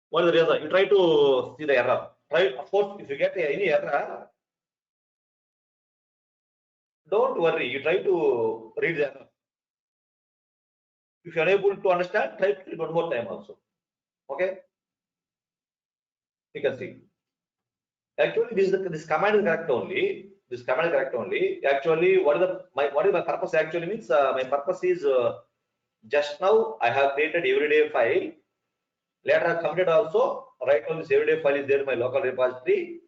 What is the reason? You try to see the error. Try, of course, if you get any error, don't worry. You try to read the error. If you are able to understand, try to read one more time also. Okay? You can see. Actually, this command is correct only. This command is correct only. Actually, what is my purpose? Actually means my purpose is just now I have created everyday file. Later I committed also. Right now this everyday file is there in my local repository.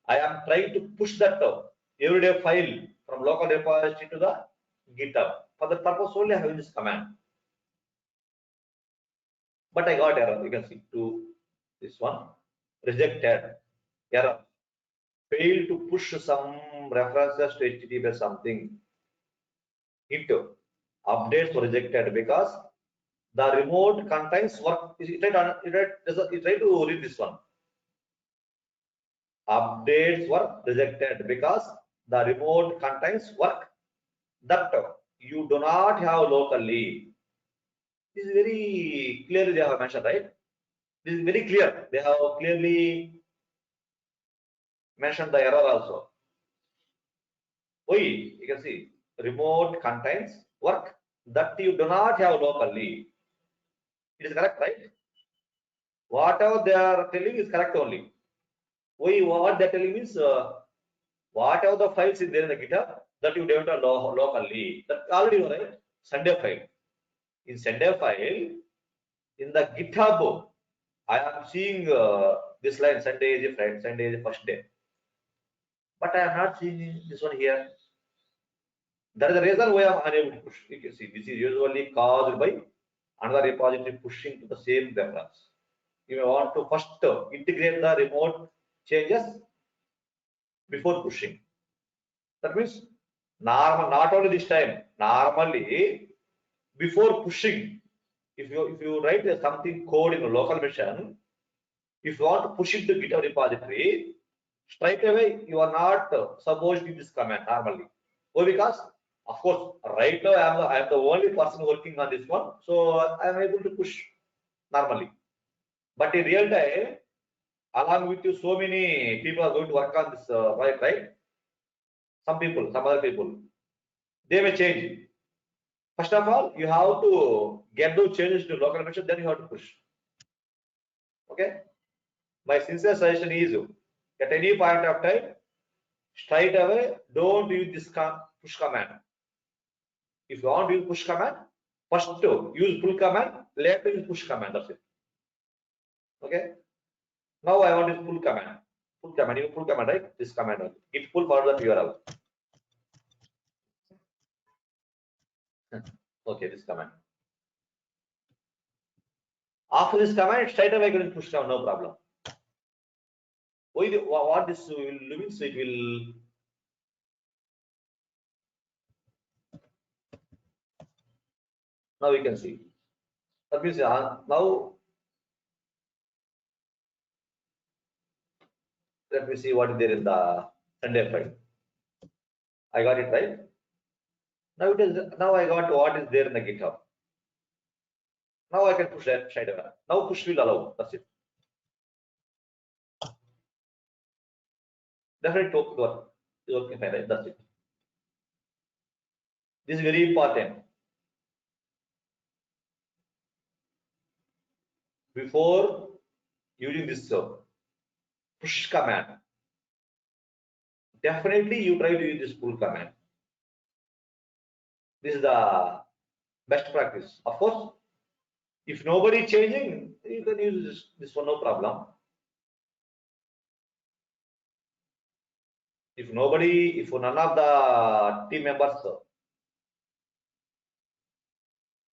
I am trying to push that everyday file from local repository to the GitHub. For the purpose only I have this command. But I got error. You can see to this one rejected error. Failed to push some references to HTTP something into updates were rejected because the remote contains work. It tried to read this one. Updates were rejected because the remote contains work that you do not have locally. This is very clearly they have mentioned, right? This is very clear. They have clearly mentioned the error also. Why? You can see remote contains work that you do not have locally. It is correct, right? Whatever they are telling is correct only. Why? What they are telling is whatever the files is there in the GitHub that you don't have locally. That already you know, right? Sunday file. In Sunday file, in the GitHub, I am seeing this line Sunday is a Friday, Sunday is the first day. But I am not seeing this one here. That is the reason why I am unable to push. You can see this is usually caused by another repository pushing to the same reference. You may want to first integrate the remote changes before pushing. That means not only this time, normally before pushing, if you write something code in a local machine, if you want to push it to GitHub repository, straight away you are not supposed to use this command normally. Why? Because of course right now I am the only person working on this one, so I am able to push normally. But in real time, along with you, so many people are going to work on this right? Some people, some other people, they may change. First of all, you have to get those changes to local machine, then you have to push. Okay. My sincere suggestion is at any point of time, straight away, don't use this push command. If you want to use push command, first use pull command, later use push command. That's it. Okay. Now I want to use pull command. Pull command, you pull command, right? This command. It pull forward the URL. Okay, this command. After this command, straight away I can push down, no problem. What this will means it will now we can see. That means now let me see what is there in the Sunday file. I got it right. Now it is now I got what is there in the GitHub. Now I can push that straight away. Now push will allow. That's it. Definitely work. Is working fine, right? That's it. This is very important. before using this push command, definitely you try to use this pull command. This is the best practice. Of course, if nobody changing, you can use this one, no problem. If nobody, if none of the team members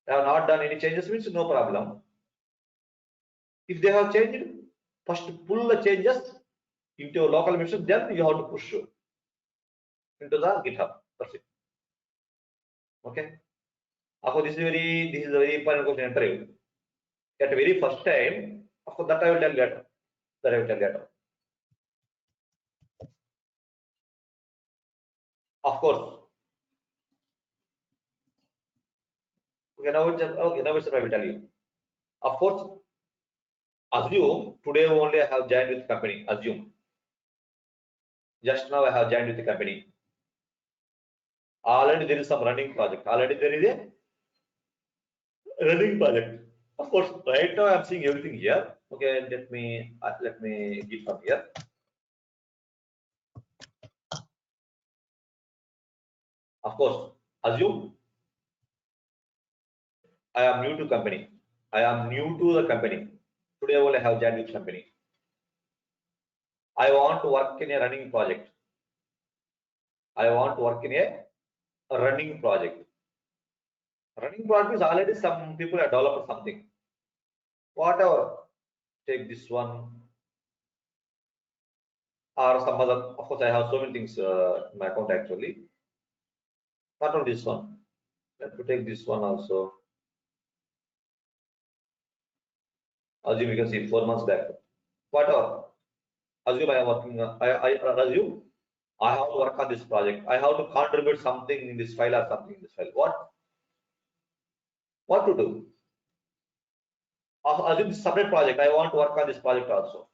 have not done any changes, means no problem. If they have changed, first pull the changes into your local machine, then you have to push into the GitHub. That's it. Okay. This is a very important question interview. At the very first time, of course, that I will tell later. That I will tell later. Of course. Okay, now I will tell you. Of course, assume today only I have joined with the company. Assume. Just now I have joined with the company. Already there is some running project. Already there is a running project. Of course, right now I am seeing everything here. Okay, let me get from here. Of course, assume I am new to company. I am new to the company. Today only I have joined with company. I want to work in a running project. I want to work in a running project. Running project is already some people have developed something. Whatever. Take this one or some other. Of course, I have so many things in my account actually. Not only this one. Let me take this one also. Assume you can see 4 months back. Whatever. Assume I am working. I assume I have to work on this project. I have to contribute something in this file or something in this file. What to do? Assume this separate project. I want to work on this project also.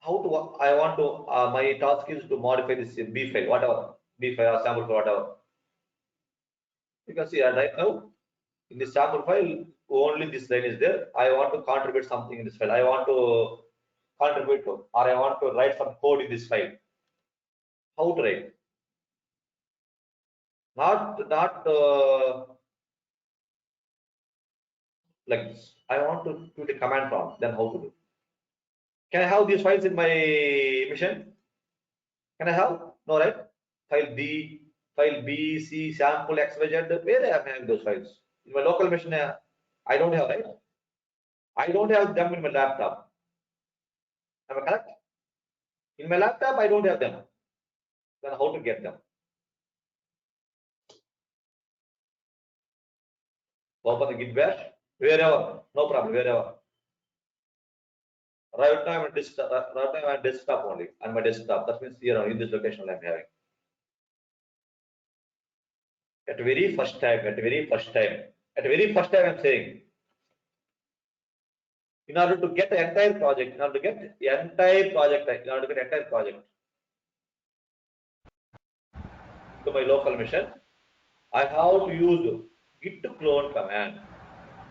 How to work? I want to. My task is to modify this B file, whatever B file or sample file, whatever. You can see right now in this sample file only this line is there. I want to contribute something in this file. I want to contribute to, or I want to write some code in this file. How to write? Not like this. I want to do the command prompt. Then how to do? Can I have these files in my mission? Can I have? No, right? File B, C, sample, XYZ. Where I am having those files? In my local machine, I don't have, right? I don't have them in my laptop. Am I correct? In my laptop, I don't have them. Then how to get them? Open the Git bash, wherever, no problem, wherever. Right now I'm on desktop. Right now I'm on desktop only. On my desktop. That means here in this location I'm having. At the very first time, I'm saying, in order to get the entire project, to my local machine, I have to use git clone command.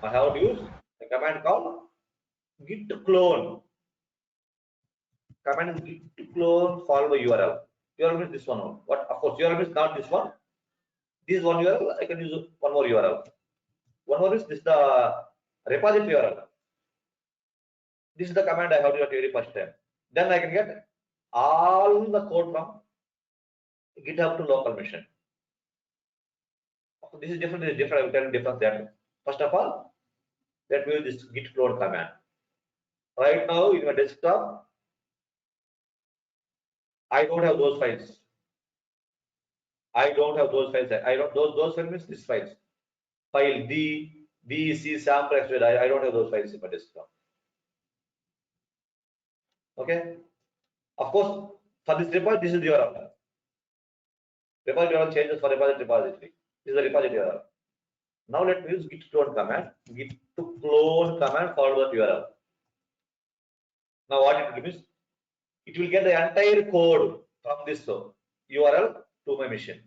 I have to use a command called git clone. Command is git clone followed by URL. URL means this one. What? Of course, URL means not this one. This is one URL. I can use one more URL. One more is this the repository URL. This is the command I have to do at very first time. Then I can get all the code from GitHub to local machine. This is different. This is different. I will tell you difference there. First of all, let me use this git clone command. Right now in my desktop, I don't have those files. I don't have those files. I don't those files means this files. File D, B, C, sample, etc. I don't have those files in my desktop. Okay. Of course, for this repository, this is the URL. Repository URL changes for repository. This is the repository URL. Now let me use git clone command. Git clone command followed by URL. Now what it means? It will get the entire code from this URL to my machine.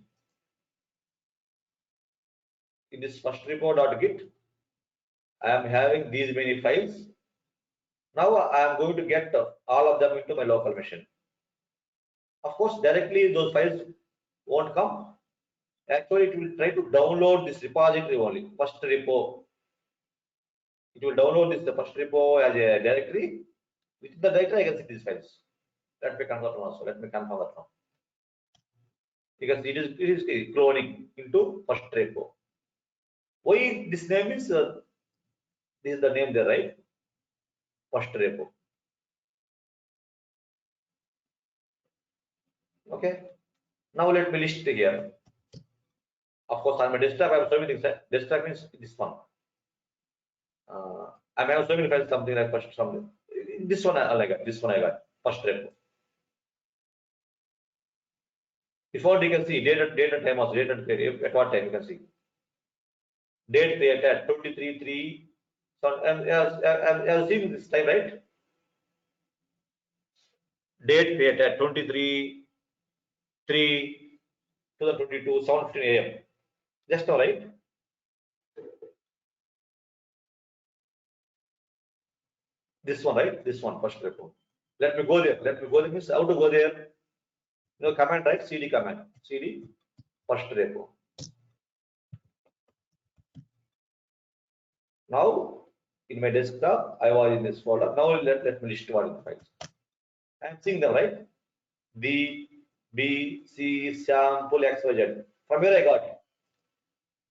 in this first repo.git, I am having these many files. Now I am going to get all of them into my local machine. Of course, directly those files won't come. Actually, it will try to download this repository only, first repo. It will download this the first repo as a directory. Within the directory, I can see these files. Let me confirm also. Let me confirm that now. Because it is cloning into first repo. Why this name is this is the name there, right? First repo. Okay. Now let me list here. Of course, on my desktop, I have so many things. Desktop means this one. I have so many files, something like first something. This one I got. This one I got. First repo. Before you can see date and time also. Date and time, at what time you can see. Date created at 23/3. So I'm seeing this time, right? Date created at 23/3/2022, 7:15 a.m. Just all right. This one, right? This one, first repo. Let me go there. Let me go there means how to go there. Command, right? CD command. CD first repo. Now in my desktop, I was in this folder. Now let me list what in the files. I am seeing them, right? D, B, C, sample, X, Y, Z. From where I got?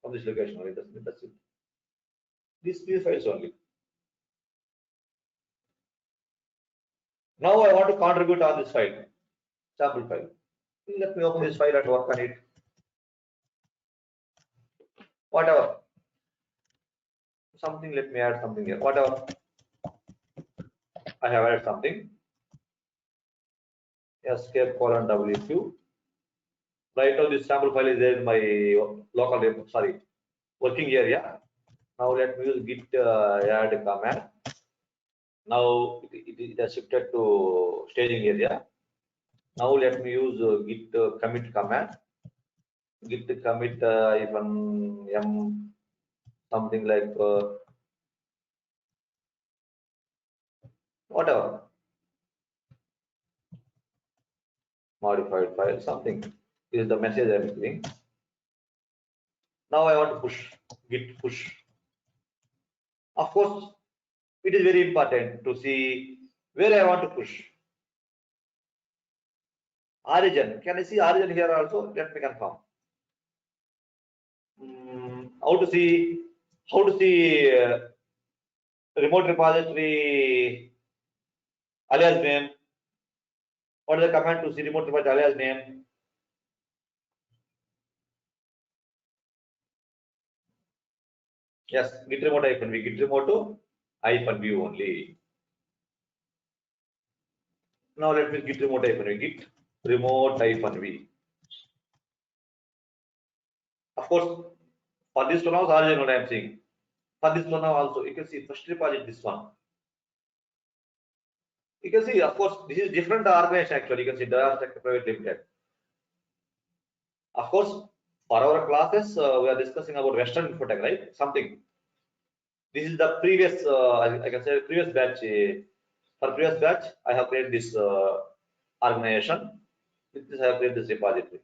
From this location only. That's it. These files only. Now I want to contribute on this file, sample file. Let me open this file and work on it. Whatever. Something, let me add something here. Whatever. I have added something. Escape colon WQ. Right now this sample file is there in my local, sorry, working area. Now let me use git add command. Now it has shifted to staging area. Now let me use git commit command. Git commit even m something like whatever modified file something is the message I'm giving. Now I want to push git push. Of course, it is very important to see where I want to push. Origin. Can I see origin here also? Let me confirm. How to see remote repository alias name? What is the command to see remote repository alias name? Yes, git remote -v. Git remote -v only. Now let me git remote -v. Git remote -v. Of course, for this one also origin what I am seeing. For this one now also, you can see first repository this one. You can see, of course, this is different organization actually. You can see DevOps Sector Private Limited. Of course, for our classes, we are discussing about Western Infotech, right? Something. This is the previous, I can say previous batch. For previous batch, I have created this organization. With this, I have created this repository.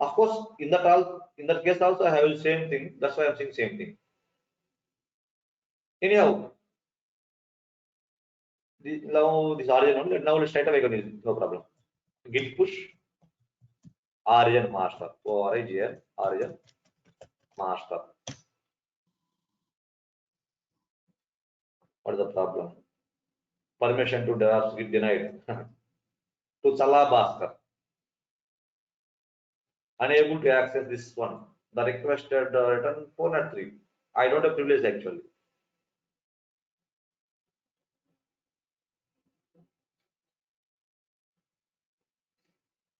Of course, in that case also, I have the same thing. That's why I'm saying same thing. Anyhow, now this origin only. Now let's straight away go. No problem. Git push origin master. Origin master. What is the problem? Permission to DevOps get denied. To Salah Bhaskar. Unable to access this one. The requested return 403. I don't have privilege actually.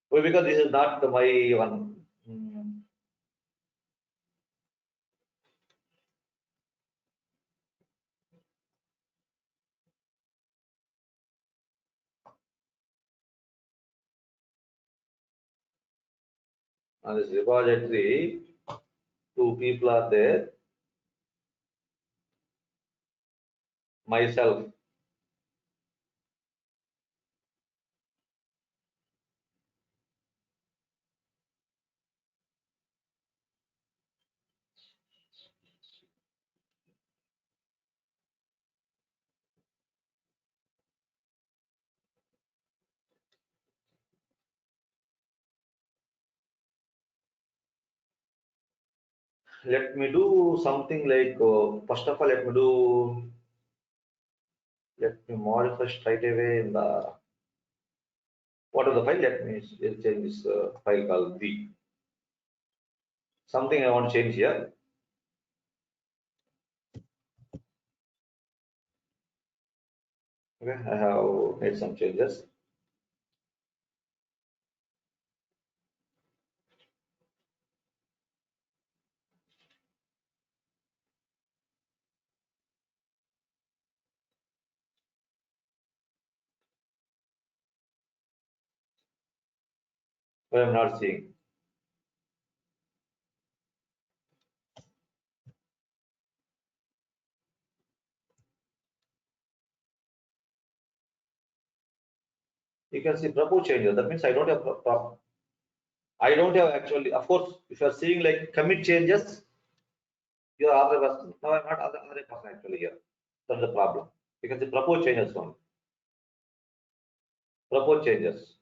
Well, because this is not my one. And this repository, Two people are there. Myself. Let me do something like, first of all, let me modify straight away in the, what is the file? Let me change this file called B. Something I want to change here. Okay, I have made some changes. But I'm not seeing. You can see propose changes. That means I don't have I don't have actually. Of course, if you are seeing like commit changes, you are other person. Now I'm not other person actually here. That's the problem. You can see propose changes only. Propose changes.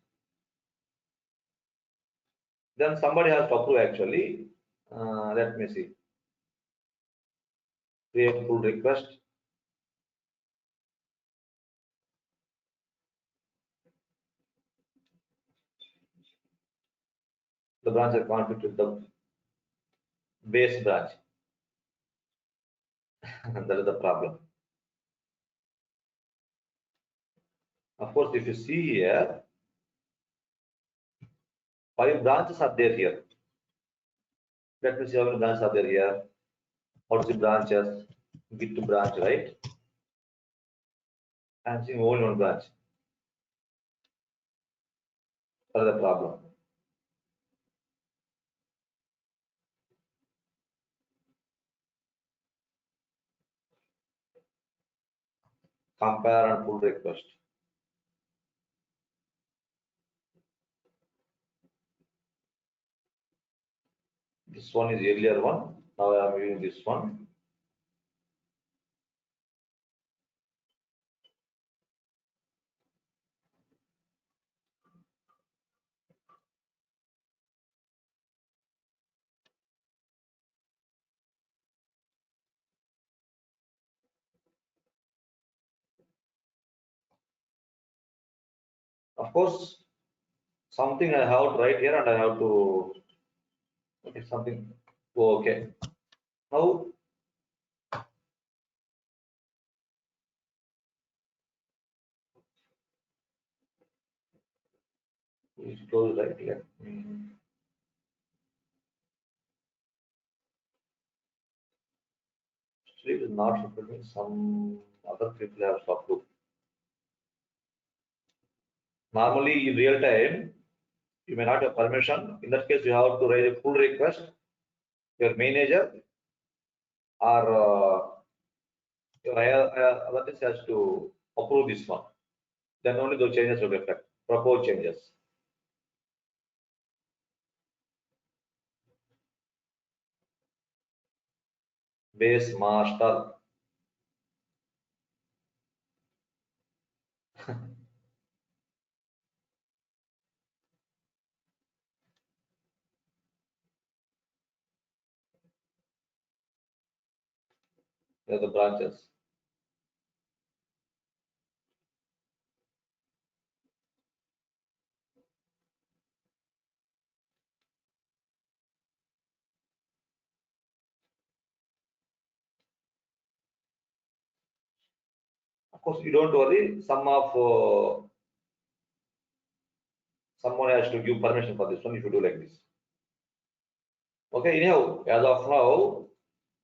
Then somebody has to approve actually. Let me see. Create pull request. The branch is conflict with the base branch. That is the problem. Of course, if you see here, 5 branches are there here. Let me see how many branches are there here. What's the branches? Git to branch, right? I'm seeing only one branch. That's the problem. Compare and pull request. This one is earlier one. Now I am using this one. Of course, something I have to write here and I have to, okay, something. Oh, okay. Now it's close right here. Still it is not supporting. Some other people have stopped to. Normally in real time, you may not have permission. In that case, you have to write a pull request. Your manager or your other has to approve this one. Then only those changes will reflect. Propose changes. Base master. They are the branches. Of course, you don't worry. Someone has to give permission for this one if you do like this. Okay, anyhow, as of now,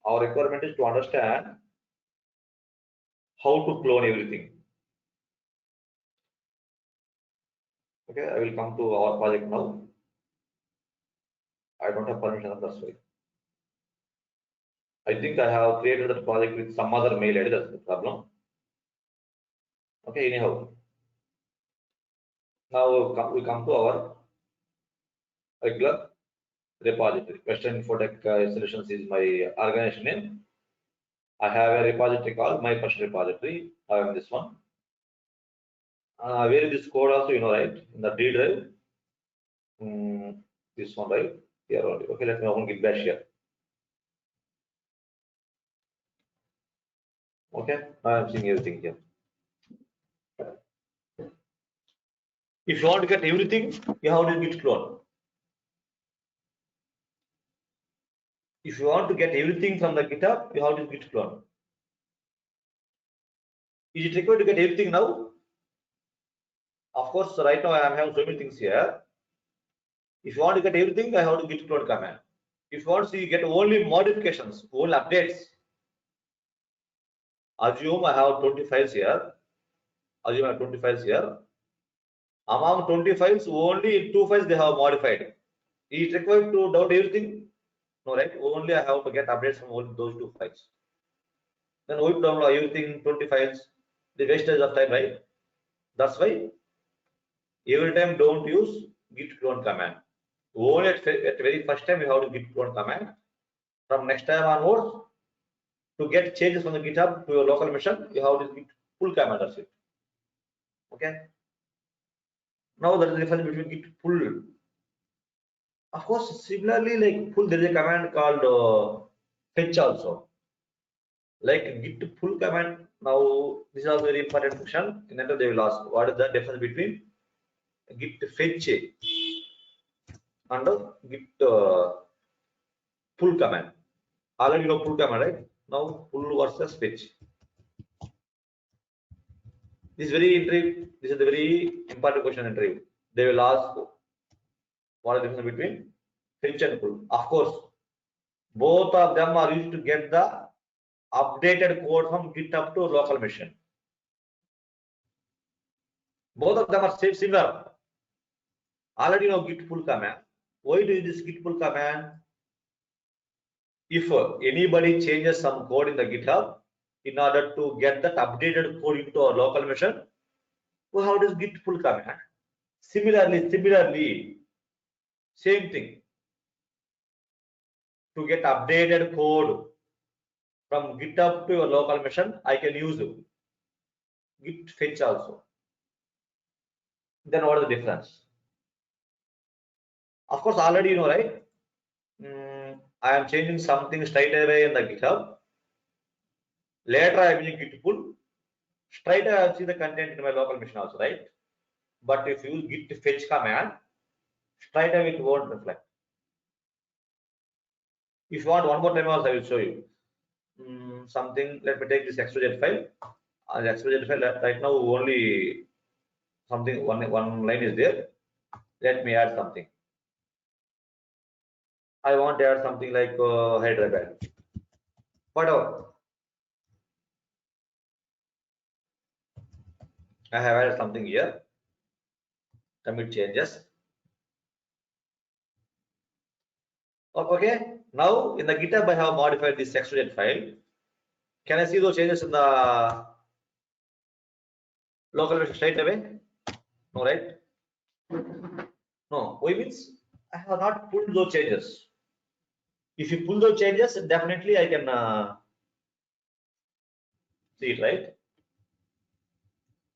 our requirement is to understand how to clone everything. Okay, I will come to our project now. I don't have permission, that's why. I think I have created that project with some other mail ID. That's the problem. Okay, anyhow, now we come to our regular repository. Western Infotech Solutions is my organization name. I have a repository called my first repository. I have this one. Where is this code also, right? In the D drive. This one, right? Here only. Okay, let me open Git bash here. Okay, now I'm seeing everything here. If you want to get everything, you have to git clone. If you want to get everything from the GitHub, you have to git clone. Is it required to get everything now? Of course, right now I am having so many things here. If you want to get everything, I have to git clone command. If you want to get only modifications, only updates, assume I have 20 files here. Assume I have 20 files here. Among 20 files, only 2 files they have modified. Is it required to download everything? No, right? Only I have to get updates from only those 2 files. Then we download everything 20 files. The wastage of time, right? That's why every time don't use git clone command. Only at very first time you have to git clone command. From next time onwards, to get changes from the GitHub to your local machine, you have to git pull command. That's it. Okay. Now there is a difference between git pull. Of course, similarly like pull, there is a command called fetch also. Like git pull command. Now this is also very important function. In that they will ask what is the difference between git fetch and git pull command. Already you know pull command, right? Now pull versus fetch. This is very interview. This is the very important question in interview. They will ask what is the difference between fetch and pull. Of course, both of them are used to get the updated code from GitHub to local machine. Both of them are similar. Already you know git pull command. Why do this git pull command? If anybody changes some code in the GitHub, in order to get that updated code into our local machine, we have this git pull command. Similarly, same thing. To get updated code from GitHub to your local machine, I can use git fetch also. Then what is the difference? Of course, already you know, right? I am changing something straight away in the GitHub. Later, I am using git pull. Straight away, I will see the content in my local machine also, right? But if you use git fetch command, straight away it won't reflect. If you want one more time also, I will show you something. Let me take this XYZ file. The XYZ file right now only something one line is there. Let me add something. I want to add something like Hyderabad. Whatever. I have added something here. Commit changes. Okay. Now in the GitHub, I have modified this XYZ file. Can I see those changes in the local machine straight away? No, right? No. Why means I have not pulled those changes. If you pull those changes, definitely I can see it, right?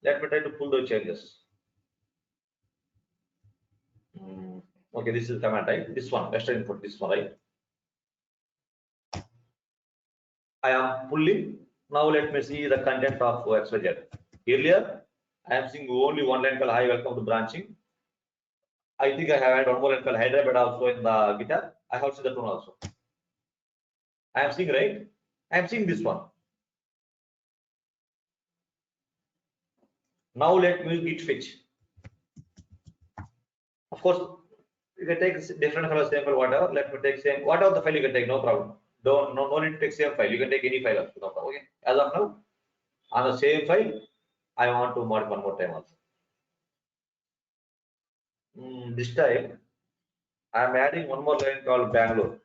Let me try to pull those changes. Okay, this is the command, right? This one, Western input, this one, right? I am pulling. Now let me see the content of XYZ. Earlier, I am seeing only one line called hi, welcome to branching. I think I have had one more line called Hyderabad also in the GitHub. I have seen that one also. I am seeing, right? I am seeing this one. Now let me git fetch. Of course, you can take different color sample, whatever. Let me take same, whatever the file you can take, no problem. No need to take same file. You can take any file also, no problem. Okay. As of now, on the same file, I want to modify one more time also. This time, I am adding one more line called Bangalore.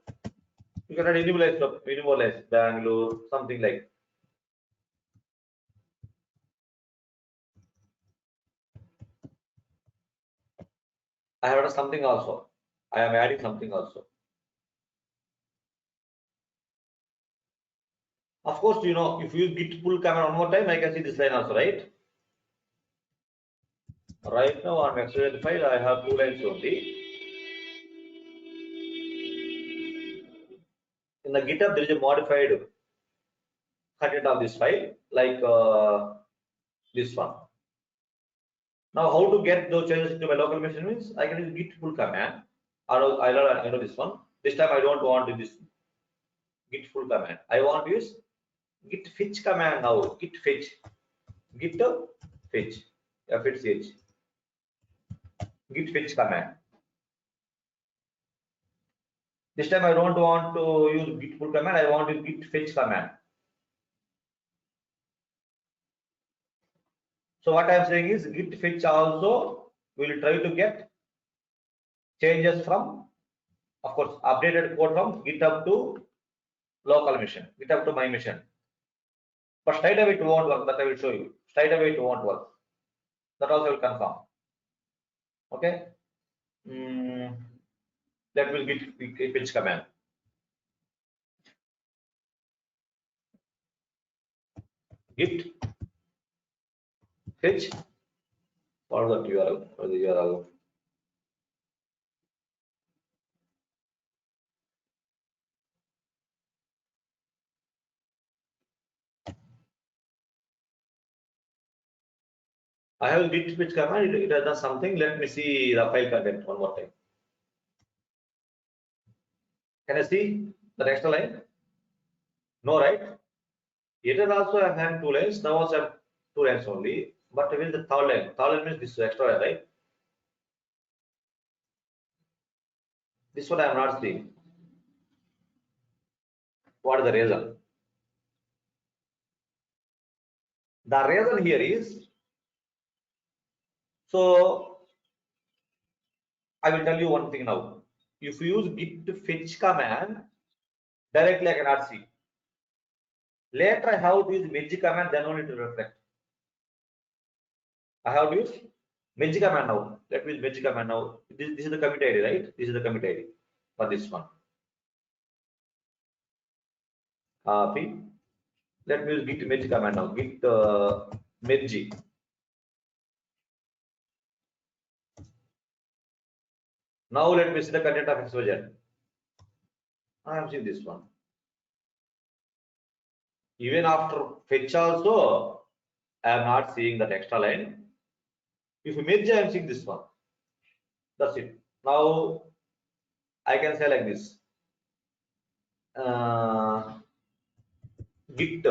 You can write minimalize Bangalore, something like. I have done something also. I am adding something also. Of course, if you git pull command one more time, I can see this line also, right? Right now on my Excel file, I have 2 lines only. In the GitHub, there is a modified content of this file, like this one. Now, how to get those changes into my local machine means I can use git pull command. I know this one. This time I don't want this git pull command. I want to use git fetch command now. Git fetch. Git fetch. Fetch. Git fetch command. This time I don't want to use git pull command. I want to use git fetch command. So what I am saying is git fetch also will try to get changes from, of course, updated code from GitHub to local machine, GitHub to my machine. But straight away it won't work. That I will show you. Straight away it won't work. That also will confirm. Okay. That will git fetch command. Git fetch for the URL. For the URL. I have git fetch command. It has done something. Let me see the file content one more time. Can I see the next line? No, right? Here also I have 2 lines. Now also I have 2 lines only. But with the third line. Third line means this extra line, right? This one I am not seeing. What is the reason? The reason here is, so I will tell you one thing now. If you use git fetch command, directly I cannot see. Later I have to use merge command, then only to reflect. I have to use merge command now. Let me use merge command now. This is the commit ID, right? This is the commit ID for this one. Copy. Let me use git merge command now. Git merge. Now let me see the content of XYZ. I am seeing this one. Even after fetch also, I am not seeing that extra line. If you merge, I am seeing this one. That's it. Now I can say like this. Git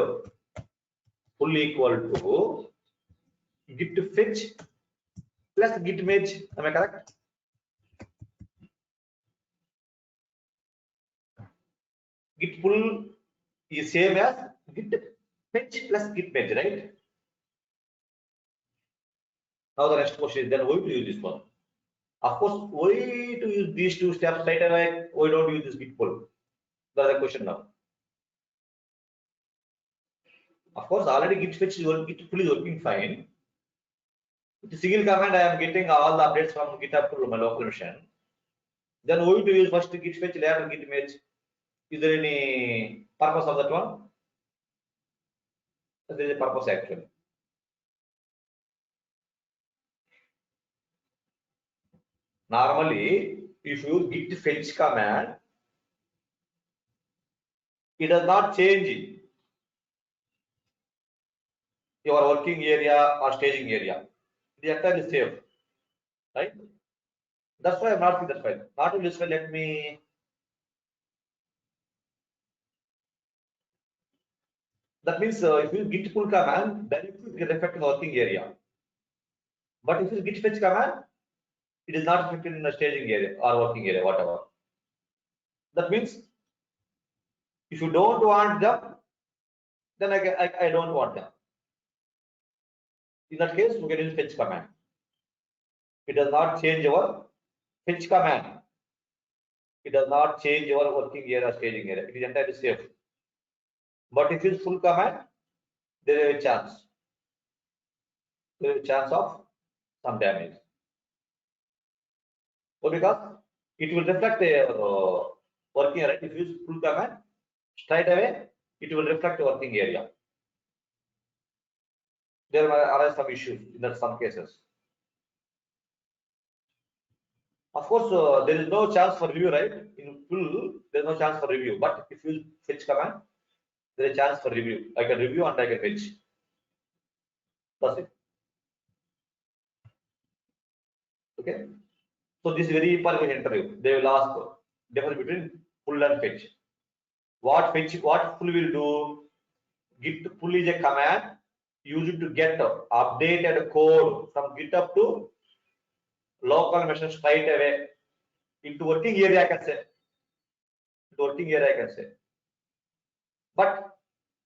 full equal to git fetch plus git merge. Am I correct? Git full is same as git fetch plus git merge, right? Now the next question is then why to use this one? Of course, why to use these 2 steps right away? Why don't use this git pull? That's the question now. Of course, already git fetch is working, git pull is working fine. With the single command, I am getting all the updates from GitHub to my local machine. Then why to use first git fetch, later git merge? Is there any purpose of that one? There is a purpose actually. Normally, if you use git fetch command, it does not change your working area or staging area. It is entirely same, right? That's why I'm not seeing that file. Not only this file, let me. That means if you use git pull command, then it will affect the working area. But if you use git fetch command, it is not affected in the staging area or working area, whatever. That means if you don't want them, then I don't want them. In that case, we can use fetch command. It does not change our fetch command. It does not change your working area, staging area. It is entirely safe. But if it's full command, there is a chance. There is a chance of some damage. So because it will reflect the working area. If you use full command, straight away it will reflect the working area. There are some issues in some cases. Of course, there is no chance for review, right? In full, there is no chance for review. But if you fetch command, there is a chance for review. I can review and I can fetch. That's it. Okay. So this is very important interview. They will ask difference between pull and fetch. What fetch? What pull will do? Git pull is a command used to get updated code from GitHub to local machine straight away into working area. I can say. Into working area, I can say. But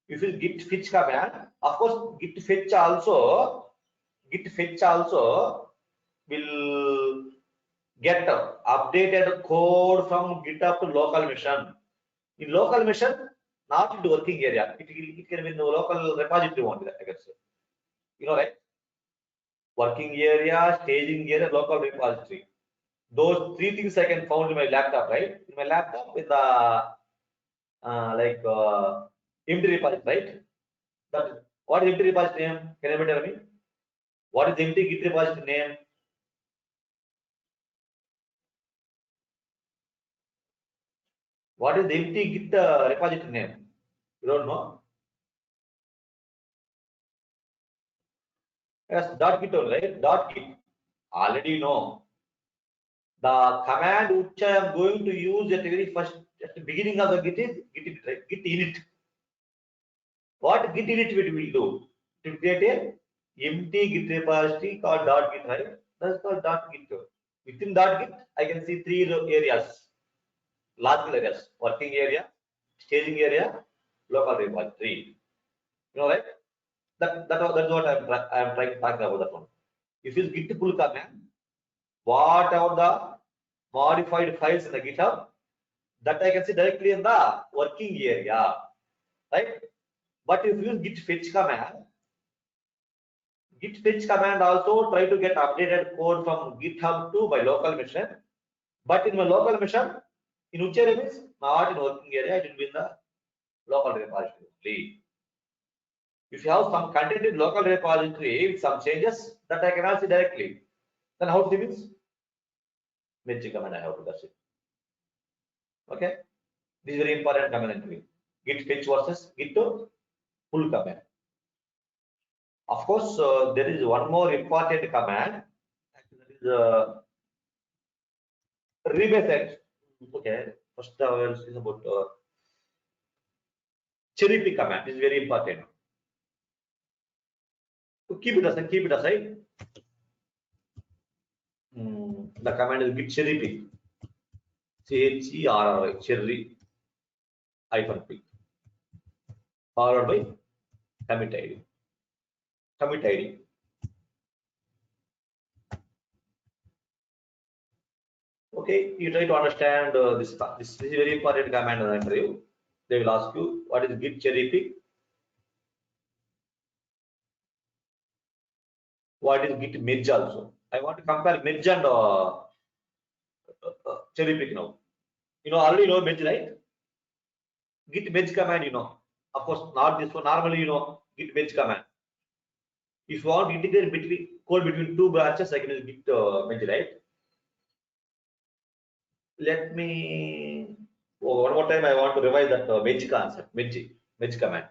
if you git fetch command, of course, git fetch also will get updated code from GitHub to local machine. In local machine, not into working area. It can be in the local repository only, I can say. You know, right? Working area, staging area, local repository. Those three things I can found in my laptop, right? In my laptop with the empty repository, right? But what is empty repository name? Can anybody tell me? What is empty Git repository name? What is the empty Git repository name? You don't know? Yes, .git only, right? .git. Already know. The command which I am going to use at the very first, at the beginning of the Git is Git, right? Git init. What Git init will do? It will create a empty Git repository called .git, right? That's called .git. Within .git, I can see three areas, logical areas: working area, staging area, local repository. You know, right? That's what I'm trying to talk about that one. If you git pull command, whatever the modified files in the GitHub, that I can see directly in the working area, right? But if you use git fetch command also try to get updated code from GitHub to my local machine. But in my local machine, in which area means not in working area, it will be in the local repository. If you have some content in local repository with some changes that I cannot see directly, then how it means? Merge command I have to, that's it. Okay. This is very important command entry. Git fetch versus git pull command. Of course, there is one more important command. That is rebase. Okay. First of all, is about cherry pick command. This is very important. To keep it aside, the command is git cherry pick. CHERRY, cherry -p, followed by commit ID. Commit ID. Okay, you try to understand this. This is very important command in the interview. They will ask you what is git cherry pick, what is git merge also. I want to compare merge and cherry pick now. You know, already know merge, right? Git merge command, you know. Of course, not this one. Normally, you know, git merge command. If you want to integrate between code between two branches, I can use git merge, right? Let me one more time. I want to revise that merge concept, merge command.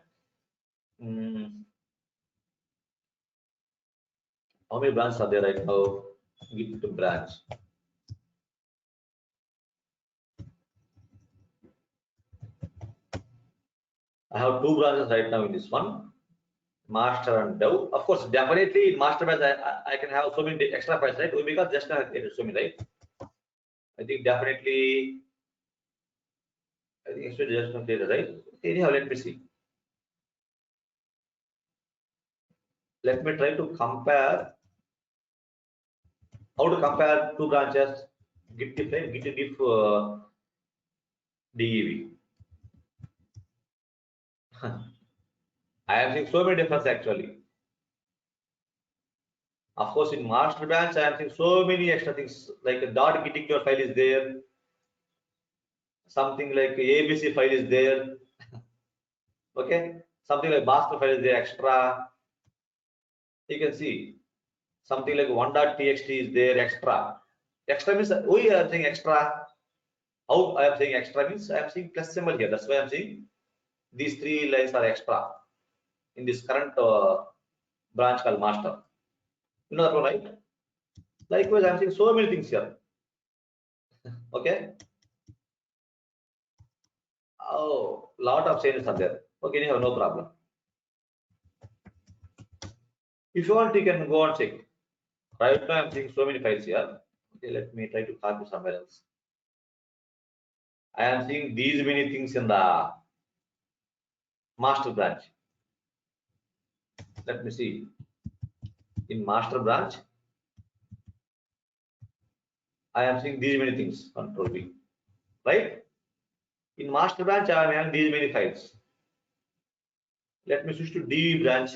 How many branches are there right now? Git branch. I have two branches right now in this one, master and dev. Of course, definitely in master branch I can have so many extra files, right? Because just so many, right? I think definitely. I think it's just not data, right? Anyhow, let me see. Let me try to compare. How to compare two branches? Git diff, right? Git diff DEV. I am seeing so many differences actually. Of course, in master branch, I am seeing so many extra things like a dot getting your file is there, something like ABC file is there, okay, something like master file is there extra. You can see something like 1.txt is there extra. Extra means we are saying extra. How I am saying extra means I am saying plus symbol here. That's why I am saying these three lines are extra in this current branch called master. You know that one, right? Likewise, I am saying so many things here. Okay. Oh, lot of changes are there. Okay, anyhow, no problem. If you want, you can go and check. Right now, I'm seeing so many files here. Okay, let me try to copy somewhere else. I am seeing these many things in the master branch. Let me see. In master branch, I am seeing these many things. Control V. Right? In master branch, I am having these many files. Let me switch to DV branch.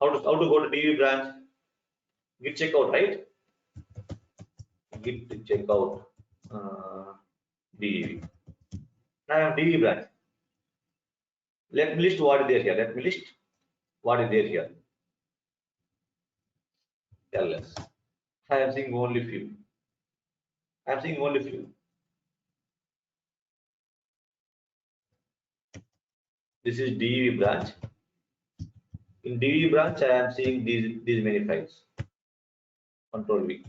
How to go to DV branch? Git checkout, right? Git checkout. DV. Now I have DV branch. Let me list what is there here. Let me list what is there here. LS. I am seeing only few. I am seeing only few. This is DV branch. In DV branch, I am seeing these many files. Control V.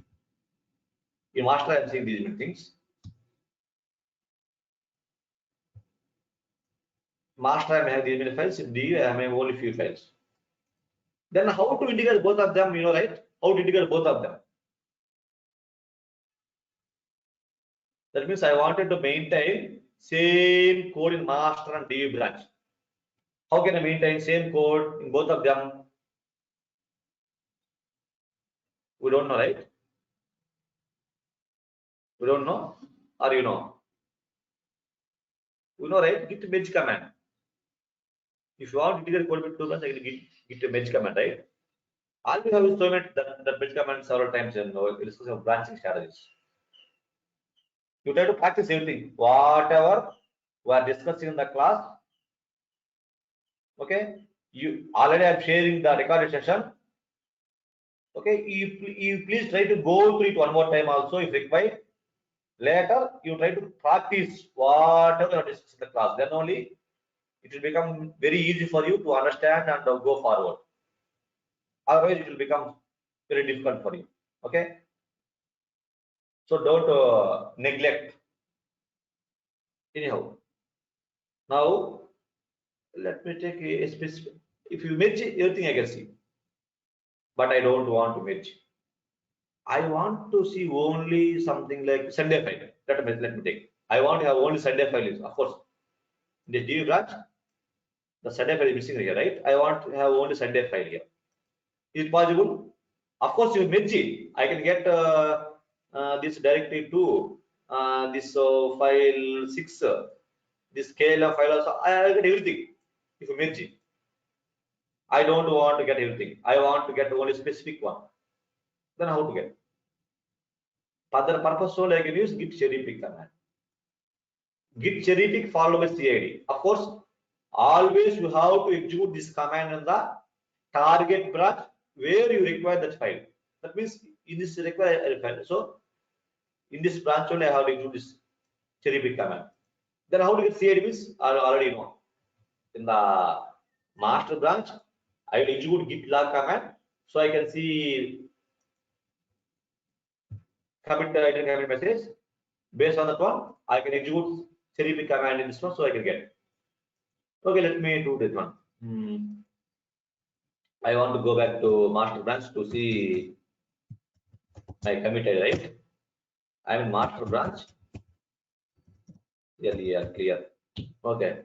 In master, I am seeing these many things. Master, I may have these many files. In DV, I may have only few files. Then how to integrate both of them? You know, right? How to integrate both of them? That means I wanted to maintain same code in master and DV branch. How can I maintain same code in both of them? We don't know, right? We don't know, or you know? We know, right? Git merge command. If you want to integrate code with two branches, I can git a merge command, right? All we have is so much that merge command several times in discussion of branching strategies. You try to practice everything, whatever we are discussing in the class. Okay, you already I'm sharing the recorded session. Okay, you please try to go through it one more time also if required. Later, you try to practice whatever you are discussing in the class. Then only it will become very easy for you to understand and go forward. Otherwise, it will become very difficult for you. Okay, so don't neglect. Anyhow, now let me take a specific. If you merge everything, I can see, but I don't want to merge. I want to see only something like Sunday file. Let me take. I want to have only Sunday file. Of course, in the DB branch, the Sunday file is missing here, right? I want to have only Sunday file here. Is it possible? Of course, you merge it. I can get this directory to this file 6, this KLM file also. I get everything if you merge it. I don't want to get everything. I want to get only specific one. Then how to get? For the purpose, so I can use git cherry pick command. Git cherry pick followed by CID. Of course, always you have to execute this command in the target branch where you require that file. That means in this require file. So in this branch only I have to execute this cherry pick command. Then how to get CID means I already know. In the master branch, I will execute git log command, so I can see commit commit message. Based on that one, I can execute cherry pick command in this one, so I can get. Okay, let me do this one. I want to go back to master branch to see my committed, right? I'm in master branch. Yeah, clear. Okay.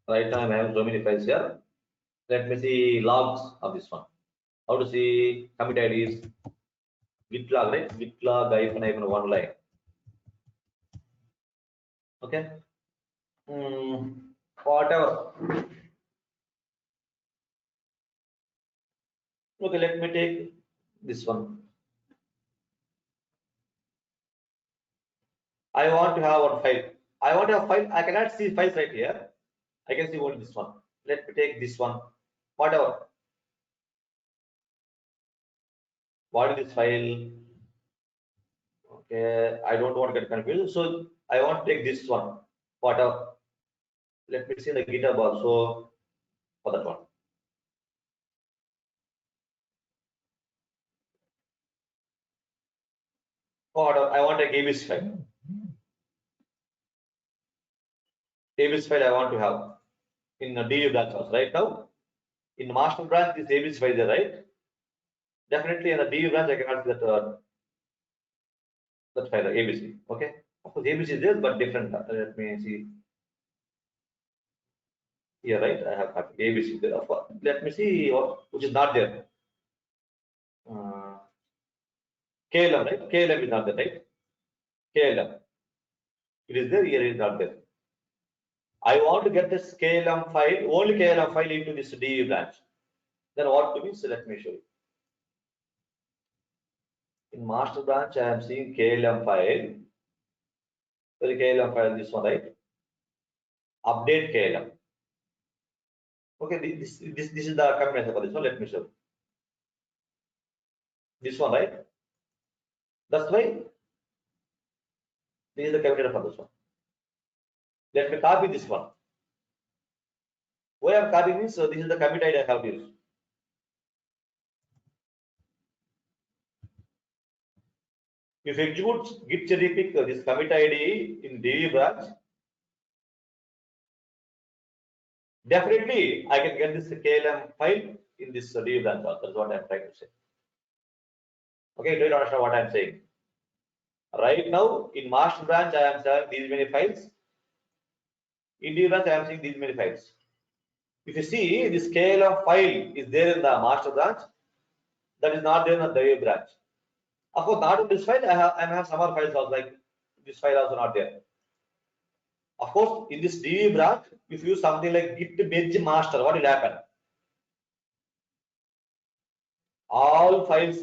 Right now I'm having so many files here. Let me see logs of this one. How to see commit IDs? Git log, right? Git log -1 line. Okay. Whatever. Okay, let me take this one. I want to have one file. I want to have file. I cannot see files right here. I can see only this one. Let me take this one. Whatever. What is this file? Okay, I don't want to get confused. So I want to take this one. Whatever. Let me see the GitHub also for that one. Whatever. I want a ABS file. ABS file I want to have in the DU branch also. Right now, in master branch, this ABS file is there, right? Definitely in the DU branch, I cannot see that file, ABC. Okay. Of course, ABC is there, but different. Let me see. Here, right? I have copy ABC there. Of course. Let me see what which is not there. KLM, right? KLM is not there, right? KLM. It is there, here it is not there. I want to get this KLM file, only KLM file into this DU branch. Then what to be? So let me show you. In master branch, I am seeing KLM file. Where is KLM file? This one, right? Update KLM. Okay, this is the combination for this one. Let me show you. This one, right? That's why this is the commutator for this one. Let me copy this one. Why I'm copying this? So this is the commit ID I have to use. If you execute git cherry pick this commit ID in DB branch, definitely I can get this KLM file in this DB branch. That's what I'm trying to say. Okay, do you understand what I'm saying? Right now in master branch I am seeing these many files. In DB branch I am seeing these many files. If you see this KLM file is there in the master branch, that is not there in the DB branch. Of course, not in this file. I have some other files also, like this file also not there. Of course, in this DB branch, if you use something like git merge master, what will happen? All files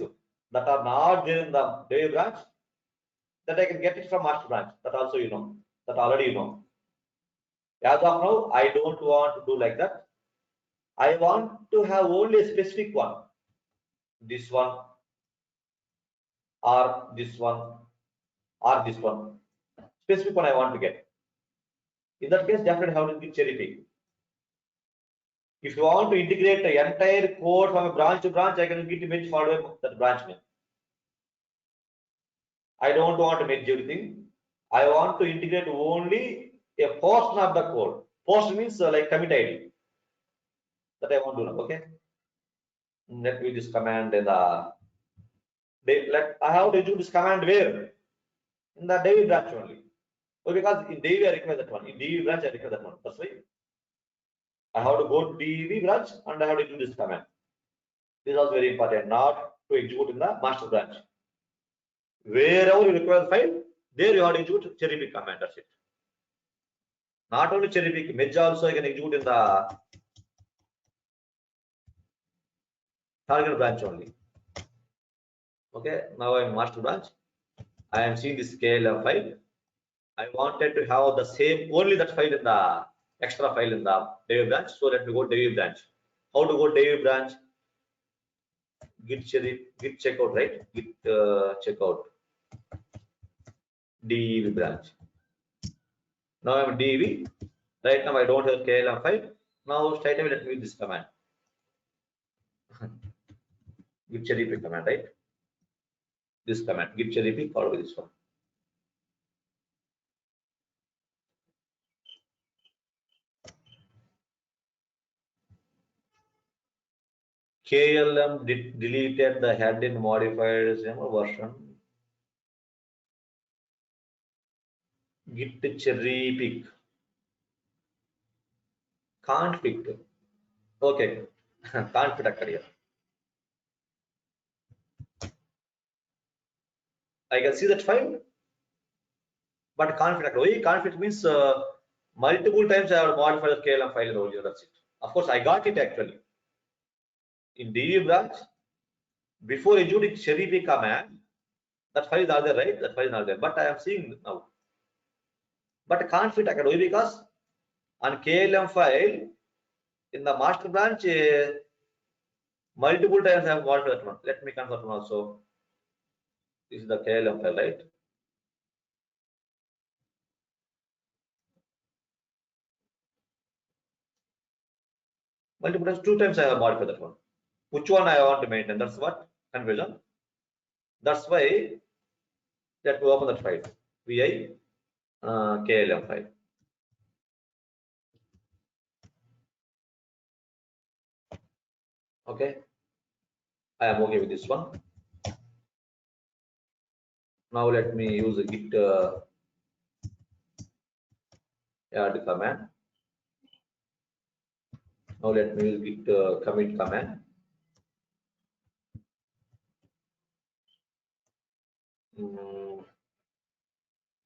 that are not there in the DB branch, that I can get it from master branch. That also you know. That already you know. As of now, I don't want to do like that. I want to have only a specific one. This one, or this one, or this one. Specific one I want to get. In that case, definitely have to be cherry pick. If you want to integrate the entire code from a branch to branch, I can git merge follow that branch name. I don't want to merge everything. I want to integrate only a portion of the code. Portion means like commit ID. That I want to know. Okay. Let me this command in the I have to do this command where? In the Dev branch only. So because in Dev I require that one. In Dev branch I require that one. That's why I have to go to Dev branch and I have to do this command. This is also very important, not to execute in the master branch. Wherever you require the file, there you have to execute cherry pick command. That's it. Not only cherry pick, merge also I can execute in the target branch only. Okay, now I'm master branch. I am seeing the scale file. I wanted to have the same only that file in the extra file in the Dev branch. So let me go Dev branch. How to go Dev branch? Git cherry, git checkout, right? Git checkout. Dev branch. Now I'm Dev. Right now I don't have KLM file. Now straight away let me use this command. Git cherry pick command, right? This command, git cherry pick, followed by this one. KLM deleted the head in modified version. Git cherry pick. Can't fit. Okay. Can't fit here. I can see that file. But conflict, why conflict means multiple times I have modified the KLM file in the original. That's it. Of course, I got it actually in DV branch before executing cherry pick command. That file is not there, right? That file is not there. But I am seeing now. But conflict I can do because on KLM file in the master branch multiple times I have modified that one. Let me confirm also. This is the KLM file, right? Multiple times, 2 times I have modified that one. Which one I want to maintain? That's what confusion. That's why that we open that file. VI KLM file. Okay. I am okay with this one. Now let me use a git add command. Now let me use git commit command.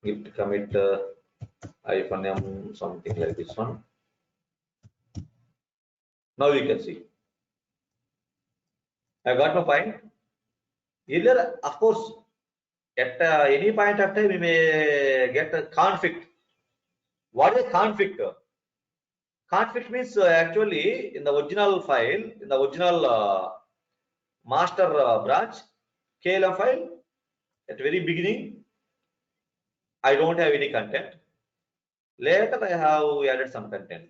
Git commit -m something like this one. Now you can see. I got my point. Earlier, of course, at any point of time we may get a conflict. What is a conflict? Conflict means actually in the original file, in the original master branch KLM file, at very beginning, I don't have any content. Later, I have added some content.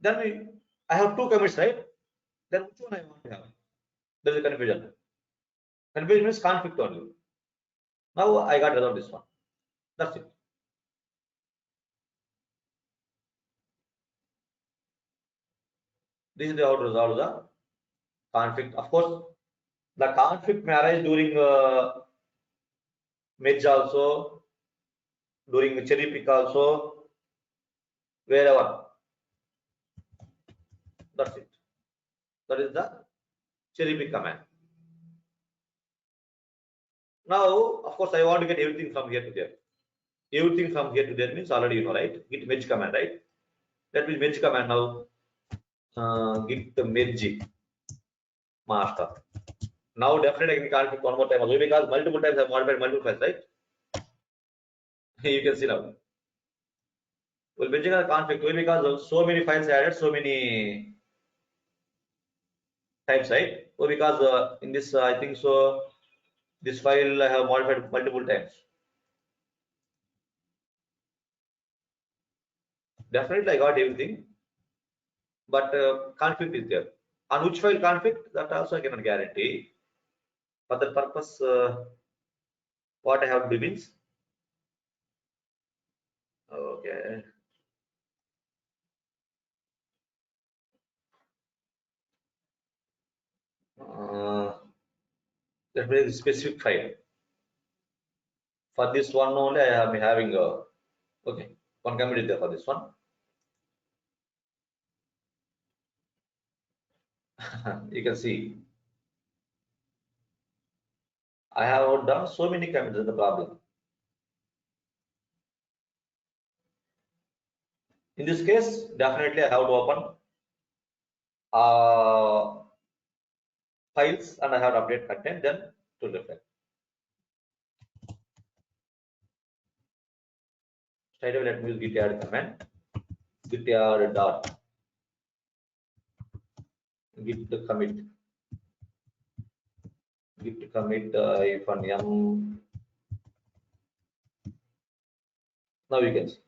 Then I have two commits, right? Then which one I want to have? There is a confusion. Confusion means conflict only. Now I got rid of this one. That's it. This is how to resolve the conflict. Of course, the conflict may arise during merge also, during cherry pick also, wherever. That's it. That is the cherry pick command. Now, of course, I want to get everything from here to there. Everything from here to there means already you know, right? Git merge command, right? That means merge command now. Git merge master. Now definitely I can conflict one more time also because multiple times I have modified multiple files, right? You can see now. Well, merging a conflict because of so many files added, so many times, right? Or because in this I think so this file I have modified multiple times. Definitely I got everything, but conflict is there. On which file conflict, that also I cannot guarantee. For the purpose, what I have to do means, okay. That means specific file. For this one only, I am having okay, one commit is there for this one. You can see I have done so many commits. Is the problem. In this case, definitely I have to open files and I have to update content then to reflect. Straight away, let me use git add command. Git add dot git commit if an m. Now you can see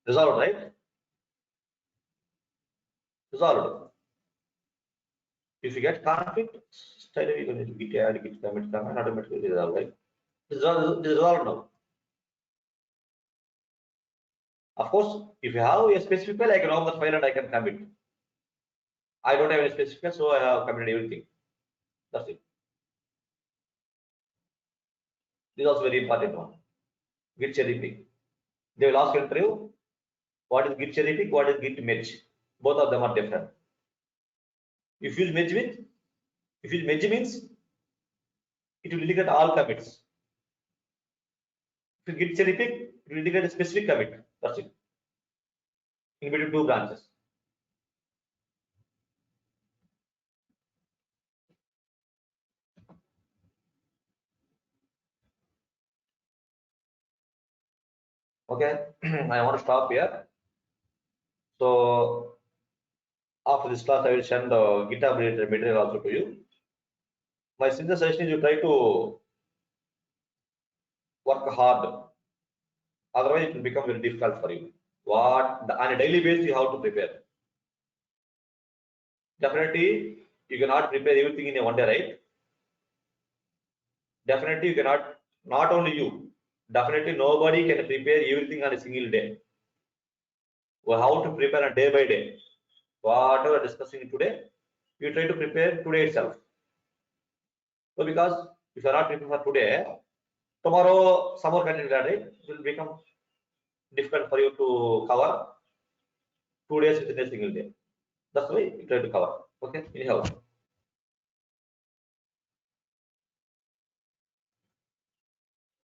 resolved, right? Resolved. If you get conflict, straight away you can use git add git commit command automatically resolved, right? It's resolved now. Of course, if you have a specific file, I can open the file and I can commit. I don't have any specific file, so I have committed everything. That's it. This is also very important one. Git cherry pick. They will ask interview, what is git cherry pick, what is git merge? Both of them are different. If you use merge with, if you use merge means it will indicate all commits. If you git cherry pick, it will indicate a specific commit. That's it. In between two branches. Okay, I want to stop here. So after this class, I will send the GitHub related material also to you. My simple suggestion is you try to work hard. Otherwise, it will become very difficult for you. On a daily basis you have to prepare. Definitely, you cannot prepare everything in a one day, right? Definitely, you cannot. Not only you. Definitely, nobody can prepare everything on a single day. We have to prepare a day by day. Whatever we are discussing today, you try to prepare today itself. So, because if you are not preparing for today, tomorrow some more content will add, right? It will become difficult for you to cover 2 days within a single day. That's why you try to cover. Okay, anyhow.